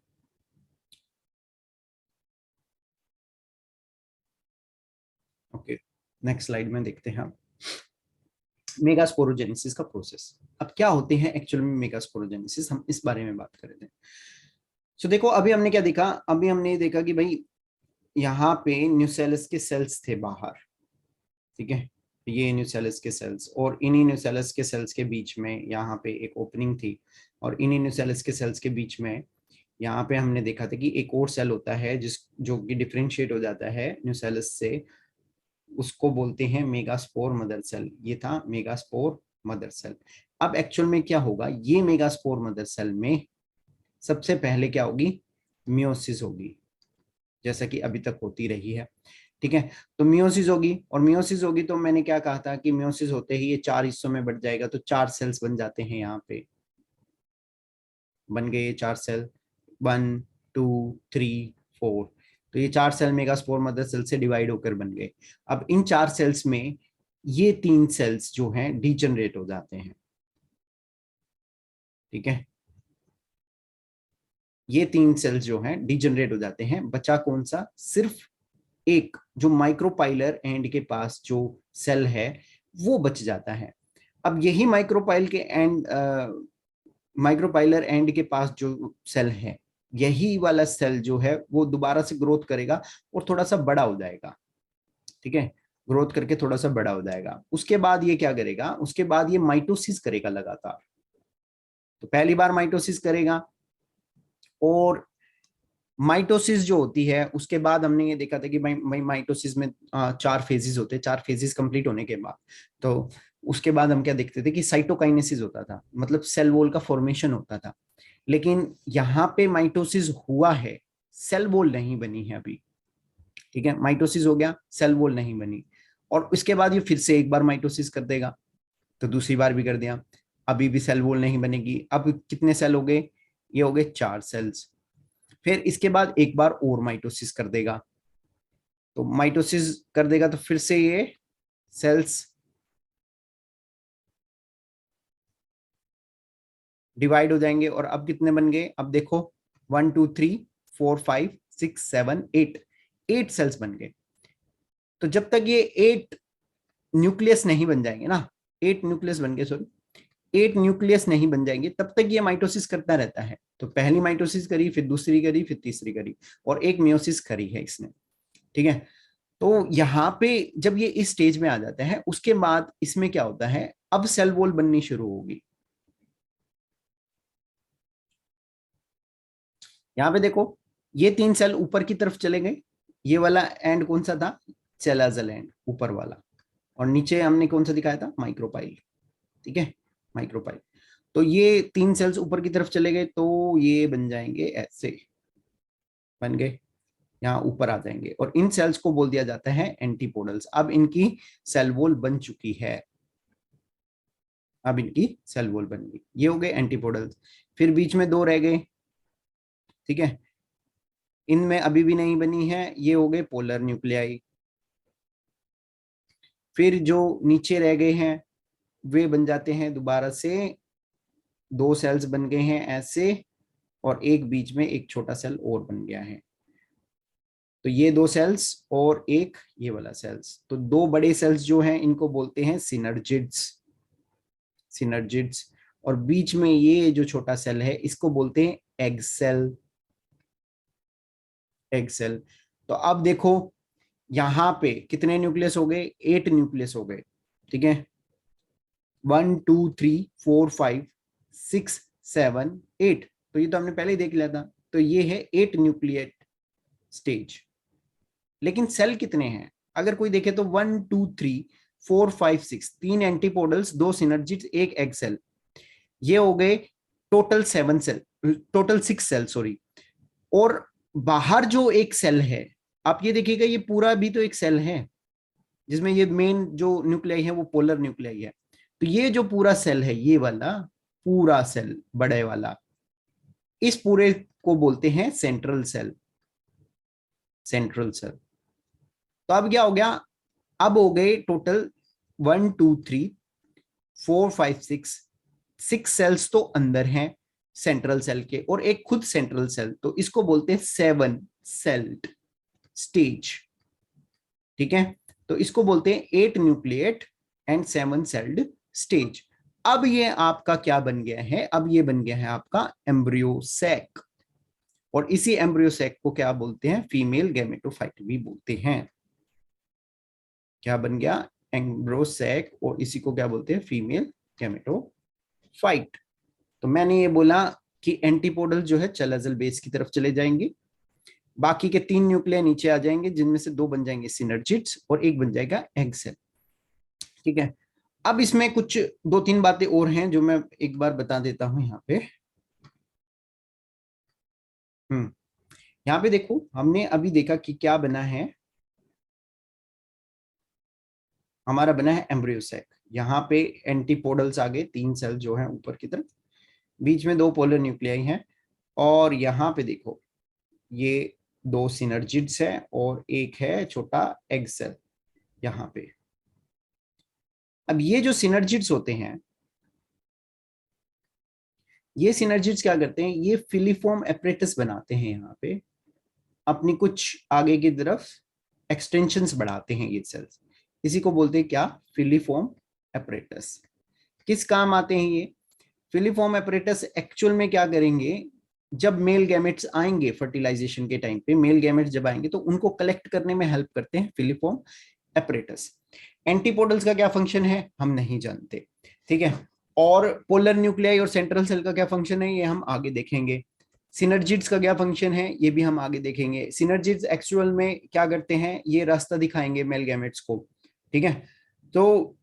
S1: ओके, नेक्स्ट स्लाइड में देखते हैं हम मेगास्पोरोजेनेसिस का प्रोसेस। अब क्या होते हैं एक्चुअल में मेगास्पोरोजेनेसिस, हम इस बारे में बात कर रहे थे। सो देखो, अभी हमने क्या देखा? अभी हमने देखा कि भाई यहाँ पे न्यूसेलस के सेल्स थे बाहर। ठीक है, ये न्यूसेलस के सेल्स, और इन्हीं न्यूसेलस के सेल्स के बीच में यहाँ पे एक ओपनिंग थी। और इन्हीं न्यूसेलस के सेल्स के बीच में यहाँ पे हमने देखा था कि एक और सेल होता है जिस जो कि डिफरेंशिएट हो जाता है न्यूसेलस से उसको बोलते हैं मेगास्पोर मदर सेल। ये था मेगास्पोर मदर सेल। अब एक्चुअल में क्या होगा, ये मेगास्पोर मदर सेल में सबसे पहले क्या होगी, मियोसिस होगी, जैसा कि अभी तक होती रही है। ठीक है, तो मियोसिस होगी, और मियोसिस होगी तो मैंने क्या कहा था कि मियोसिस होते ही ये 4 हिस्सों में बढ़ जाएगा, तो 4 सेल्स बन जाते हैं। यहाँ पे बन गए 4 सेल, 1 2 3 4। तो ये 4 सेल मेगास्पोर मदर सेल से डिवाइड होकर बन गए। अब इन 4 सेल्स में ये 3 सेल्स जो हैं डीजनरेट हो जाते हैं। ठीक है, ये 3 सेल्स जो हैं डीजनरेट हो जाते हैं। बचा कौन सा, सिर्फ एक जो माइक्रोपाइलर एंड के पास जो सेल है वो बच जाता है। अब यही माइक्रोपाइलर एंड के पास जो सेल है, यही वाला सेल जो है वो दोबारा से ग्रोथ करेगा और थोड़ा सा बड़ा हो जाएगा। ठीक है, ग्रोथ करके थोड़ा सा बड़ा हो जाएगा। उसके बाद ये क्या करेगा, उसके बाद ये माइटोसिस करेगा लगातार। तो पहली बार माइटोसिस करेगा, और माइटोसिस जो होती है उसके बाद हमने ये देखा था कि माइटोसिस में 4 फेजेस होते हैं। 4 फेजेस कंप्लीट होने के बाद तो उसके बाद हम क्या देखते थे कि साइटोकाइनेसिस होता था, मतलब सेल वॉल का फॉर्मेशन होता था। लेकिन यहाँ पे माइटोसिस हुआ है, सेल वॉल नहीं बनी है अभी। ठीक है, माइटोसिस हो गया, सेल वॉल नहीं बनी, और उसके बाद ये फिर से एक बार माइटोसिस कर देगा, तो दूसरी बार भी कर दिया, अभी भी सेल वॉल नहीं बनेगी। अब कितने सेल हो गए, ये हो गए 4 सेल्स। फिर इसके बाद एक बार और माइटोसिस कर देगा, तो माइटोसिस कर देगा तो फिर से ये सेल्स डिवाइड हो जाएंगे। और अब कितने बन गए, अब देखो 1 2 3 4 5 6 7 8, 8 सेल्स बन गए। तो जब तक ये 8 न्यूक्लियस नहीं बन जाएंगे ना, 8 न्यूक्लियस बन गए, सॉरी 8 न्यूक्लियस नहीं बन जाएंगे, तब तक ये माइटोसिस करता रहता है। तो पहली माइटोसिस करी, फिर दूसरी करी, फिर तीसरी करी, और एक मियोसिस करी है इसने। ठीक है, तो यहाँ पे जब ये इस स्टेज में आ जाता है, उसके बाद इसमें क्या होता है, अब सेल वॉल बननी शुरू होगी। यहाँ पे देखो, ये 3 सेल ऊपर की तरफ चले गए। ये वाला एंड कौन सा था, चेलाजल एंड, ऊपर वाला। और नीचे हमने कौन सा दिखाया था, माइक्रोपाइल। ठीक है, माइक्रोपाइल। तो ये 3 सेल्स ऊपर की तरफ चले गए, तो ये बन जाएंगे ऐसे, बन गए, यहाँ ऊपर आ जाएंगे, और इन सेल्स को बोल दिया जाता है एंटीपोडल्स। अब इनकी सेल वॉल बन चुकी है, अब इनकी सेल वॉल बन गई, ये हो गए एंटीपोडल्स। फिर बीच में 2 रह गए। ठीक है, इनमें अभी भी नहीं बनी है, ये हो गए पोलर न्यूक्लियाई। फिर जो नीचे रह गए हैं वे बन जाते हैं दोबारा से, 2 सेल्स बन गए हैं ऐसे, और एक बीच में एक छोटा सेल और बन गया है। तो ये 2 सेल्स और एक ये वाला सेल्स, तो 2 बड़े सेल्स जो हैं इनको बोलते हैं सिनर्जिड्स, सिनर्जिड्स। और बीच में ये जो छोटा सेल है इसको बोलते हैं एग सेल, एग सेल। तो अब देखो यहाँ पे कितने न्यूक्लियस हो गए, 8 न्यूक्लियस हो गए। ठीक है, 1 2 3 4 5 6 7 8, तो ये तो हमने पहले ही देख लिया था। तो ये है 8 न्यूक्लियट स्टेज। लेकिन सेल कितने हैं, अगर कोई देखे तो 1 2 3 4 5 6, 3 एंटीपोडल्स, 2 सिनर्जिड्स, एक एग सेल, ये हो गए total 7 cell, total 6 cell sorry. और बाहर जो एक सेल है, आप ये देखिएगा ये पूरा भी तो एक सेल है, जिसमें ये मेन जो न्यूक्लियाई है वो पोलर न्यूक्लियाई है। तो ये जो पूरा सेल है, ये वाला पूरा सेल बड़े वाला, इस पूरे को बोलते हैं सेंट्रल सेल, सेंट्रल सेल। तो अब क्या हो गया, अब हो गए टोटल 1 2 3 4 5 6, 6 सेल्स तो अंदर हैं सेंट्रल सेल के, और एक खुद सेंट्रल सेल, तो इसको बोलते हैं 7 सेल्ड स्टेज। ठीक है, तो इसको बोलते हैं 8 न्यूक्लिएट एंड 7 सेल्ड स्टेज। अब ये आपका क्या बन गया है, अब ये बन गया है आपका एम्ब्रियो सैक। और इसी एम्ब्रियो सैक को क्या बोलते हैं, फीमेल गैमेटोफाइट भी बोलते हैं। क्या बन गया, एम्ब्रियो सैक, और इसी को क्या बोलते हैं, फीमेल गैमेटोफाइट। तो मैंने ये बोला कि एंटीपोडल जो है चलाजल बेस की तरफ चले जाएंगे, बाकी के 3 न्यूक्लिया नीचे आ जाएंगे, जिनमें से 2 बन जाएंगे सिनर्जिड्स और एक बन जाएगा एग सेल। ठीक है, अब इसमें कुछ 2-3 बातें और हैं जो मैं एक बार बता देता हूं यहाँ पे। यहाँ पे देखो, हमने अभी देखा कि क्या बना है, हमारा बना है एम्ब्रियोसैक। यहाँ पे एंटीपोडल्स आ गए, 3 सेल जो है ऊपर की तरफ, बीच में 2 पोलर न्यूक्लियाई हैं, और यहाँ पे देखो ये 2 सिनर्जिड्स है और एक है छोटा एग सेल यहाँ पे। अब ये जो सिनर्जिड्स होते हैं, ये सिनर्जिड्स क्या करते हैं, ये फिलीफॉर्म एपरेटस बनाते हैं, यहाँ पे अपनी कुछ आगे की तरफ एक्सटेंशंस बढ़ाते हैं ये सेल्स। इसी को बोलते हैं क्या, फिलीफॉर्म एपरेटस। किस काम आते हैं ये फिलीफॉर्म एपरेटस? एक्चुअल में क्या करेंगे, जब मेल गैमेट्स आएंगे फर्टिलाइजेशन के टाइम पे, मेल गैमेट्स जब आएंगे तो उनको कलेक्ट करने में हेल्प करते हैं फिलीफॉर्म एपरेटस। एंटीपोडल्स का क्या फंक्शन है हम नहीं जानते, ठीक है। और पोलर न्यूक्लियाई और सेंट्रल सेल का क्या फंक्शन है ये हम आगे देखेंगे। सिनर्जिड्स का क्या फंक्शन है ये भी हम आगे देखेंगे। सिनर्जिड्स एक्चुअल में क्या करते हैं, ये रास्ता दिखाएंगे मेल गैमेट्स को, ठीक है। तो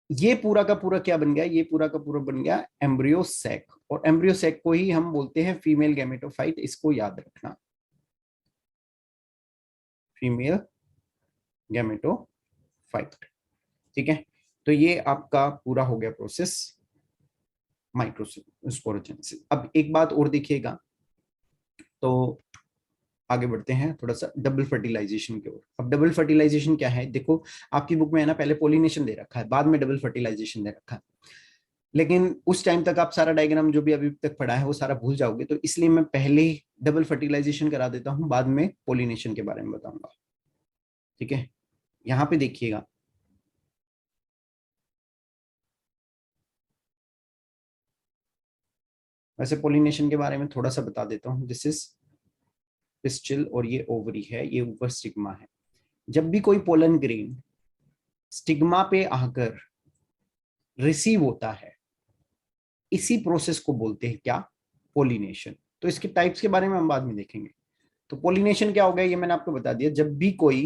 S1: ये पूरा का पूरा क्या बन गया, ये पूरा का पूरा बन गया एम्ब्रियो सैक, और एम्ब्रियो सैक को ही हम बोलते हैं फीमेल गैमेटोफाइट, इसको याद रखना, फीमेल गैमेटोफाइट, ठीक है। तो ये आपका पूरा हो गया प्रोसेस माइक्रोस्पोरोजेनेसिस। अब एक बात और देखिएगा, तो आगे बढ़ते हैं थोड़ा सा डबल फर्टिलाइजेशन की ओर। अब डबल फर्टिलाइजेशन क्या है, देखो आपकी बुक में है ना, पहले पोलिनेशन दे रखा है, बाद में डबल फर्टिलाइजेशन दे रखा है, लेकिन उस टाइम तक आप सारा डायग्राम जो भी अभी तक पढ़ा है वो सारा भूल जाओगे, तो इसलिए मैं पहले ही डबल फर्टिलाइजेशन करा देता हूं, बाद में पोलिनेशन के बारे में बताऊंगा, ठीक है। यहाँ पे देखिएगा, वैसे पोलिनेशन के बारे में थोड़ा सा बता देता हूँ। दिस इज पिस्टिल और ये ओवरी है, ये ऊपर स्टिग्मा है। जब भी कोई पोलन ग्रेन स्टिग्मा पे आकर रिसीव होता है, इसी प्रोसेस को बोलते हैं क्या, पोलिनेशन। तो इसके टाइप्स के बारे में हम बाद में देखेंगे। तो पोलिनेशन क्या हो गया ये मैंने आपको बता दिया। जब भी कोई,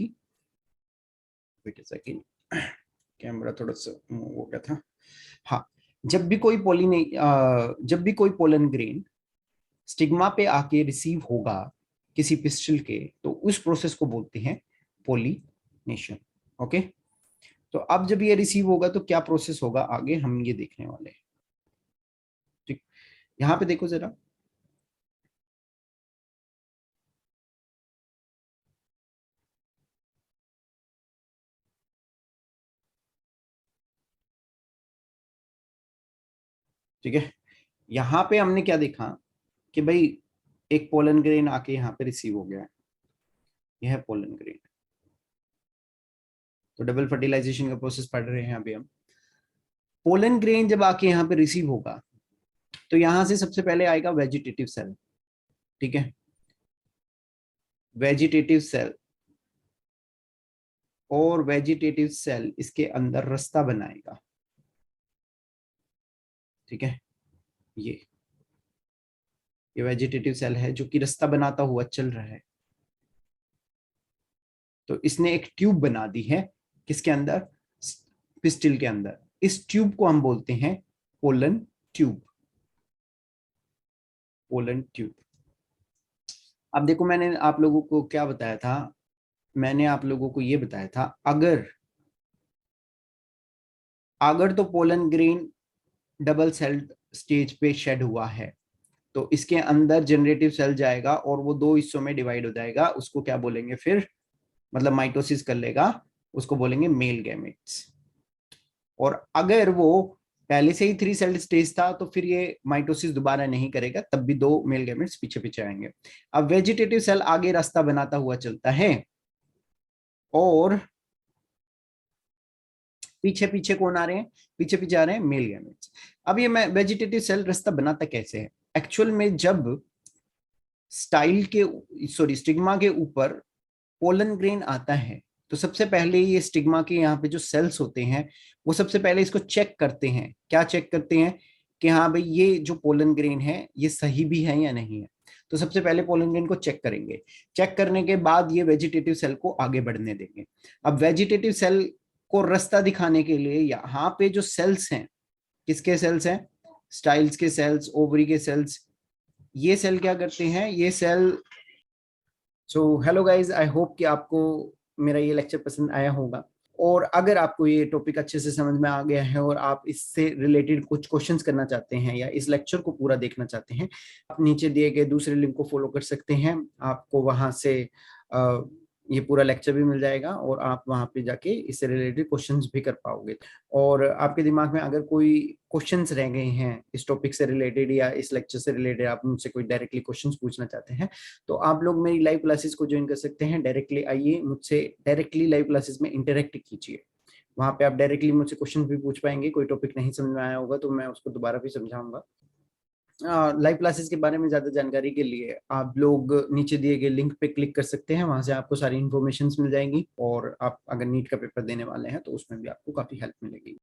S1: वेट अ सेकंड, कैमरा थोड़ा सा मूव हो गया था, हाँ, जब भी कोई पोलन ग्रेन स्टिग्मा पे आके रिसीव होगा किसी पिस्टिल के, तो उस प्रोसेस को बोलते हैं पोलिनेशन, ओके। तो अब जब ये रिसीव होगा तो क्या प्रोसेस होगा आगे हम ये देखने वाले हैं, ठीक। यहाँ पे देखो जरा, ठीक है। यहाँ पे हमने क्या देखा कि भाई एक पोलन ग्रेन आके यहाँ पे रिसीव हो गया है, यह है पोलन ग्रेन। तो डबल फर्टिलाइजेशन का प्रोसेस पढ़ रहे हैं अभी हम। पोलन ग्रेन जब आके यहाँ पे रिसीव होगा तो यहाँ से सबसे पहले आएगा वेजिटेटिव सेल, ठीक है। वेजिटेटिव सेल, और वेजिटेटिव सेल इसके अंदर रास्ता बनाएगा, ठीक है। ये ये वेजिटेटिव सेल है जो कि रास्ता बनाता हुआ चल रहा है। तो इसने एक ट्यूब बना दी है, किसके अंदर, पिस्टिल के अंदर। इस ट्यूब को हम बोलते हैं पोलन ट्यूब, पोलन ट्यूब। अब देखो मैंने आप लोगों को क्या बताया था, मैंने आप लोगों को ये बताया था, अगर अगर तो pollen grain double cell stage पे शेड हुआ है तो इसके अंदर जनरेटिव सेल जाएगा और वो 2 हिस्सों में डिवाइड हो जाएगा, उसको क्या बोलेंगे फिर, मतलब माइटोसिस कर लेगा, उसको बोलेंगे मेल गैमेट्स। और अगर वो पहले से ही 3 सेल स्टेज था तो फिर ये माइटोसिस दोबारा नहीं करेगा, तब भी 2 मेल गैमेट्स पीछे पीछे आएंगे। अब वेजिटेटिव सेल आगे रास्ता बनाता हुआ चलता है और पीछे पीछे कौन आ रहे हैं, पीछे पीछे आ रहे हैं मेल गैमेट्स। अब ये वेजिटेटिव सेल रास्ता बनाता कैसे है, एक्चुअल में जब स्टाइल के स्टिग्मा के ऊपर पोलन ग्रेन आता है तो सबसे पहले ये स्टिग्मा के यहाँ पे जो सेल्स होते हैं वो सबसे पहले इसको चेक करते हैं। क्या चेक करते हैं कि हाँ भाई ये जो पोलन ग्रेन है ये सही भी है या नहीं है। तो सबसे पहले पोलन ग्रेन को चेक करेंगे। चेक करने के बाद ये वेजिटेटिव सेल को आगे बढ़ने देंगे। अब वेजिटेटिव सेल को रास्ता दिखाने के लिए यहाँ पे जो सेल्स हैं, किसके सेल्स हैं? स्टाइल्स के सेल्स, ओवरी के सेल्स। ये सेल क्या करते हैं? ये cell hello guys, I hope कि आपको मेरा ये लेक्चर पसंद आया होगा। और अगर आपको ये टॉपिक अच्छे से समझ में आ गया है और आप इससे रिलेटेड कुछ क्वेश्चंस करना चाहते हैं या इस लेक्चर को पूरा देखना चाहते हैं, आप नीचे दिए गए दूसरे लिंक को फॉलो कर सकते हैं। आपको वहां से ये पूरा लेक्चर भी मिल जाएगा और आप वहां पे जाके इससे रिलेटेड क्वेश्चंस भी कर पाओगे। और आपके दिमाग में अगर कोई क्वेश्चंस रह गए हैं इस टॉपिक से रिलेटेड या इस लेक्चर से रिलेटेड, आप मुझसे कोई डायरेक्टली क्वेश्चंस पूछना चाहते हैं, तो आप लोग मेरी लाइव क्लासेस को ज्वाइन कर सकते हैं। डायरेक्टली आइए, मुझसे डायरेक्टली लाइव क्लासेस में इंटरेक्ट कीजिए। वहां पे आप डायरेक्टली मुझसे क्वेश्चन भी पूछ पाएंगे। कोई टॉपिक नहीं समझ में आया होगा तो मैं उसको दोबारा भी समझाऊंगा। लाइव क्लासेस के बारे में ज्यादा जानकारी के लिए आप लोग नीचे दिए गए लिंक पे क्लिक कर सकते हैं। वहां से आपको सारी इन्फॉर्मेशन मिल जाएंगी और आप अगर नीट का पेपर देने वाले हैं तो उसमें भी आपको काफी हेल्प मिलेगी।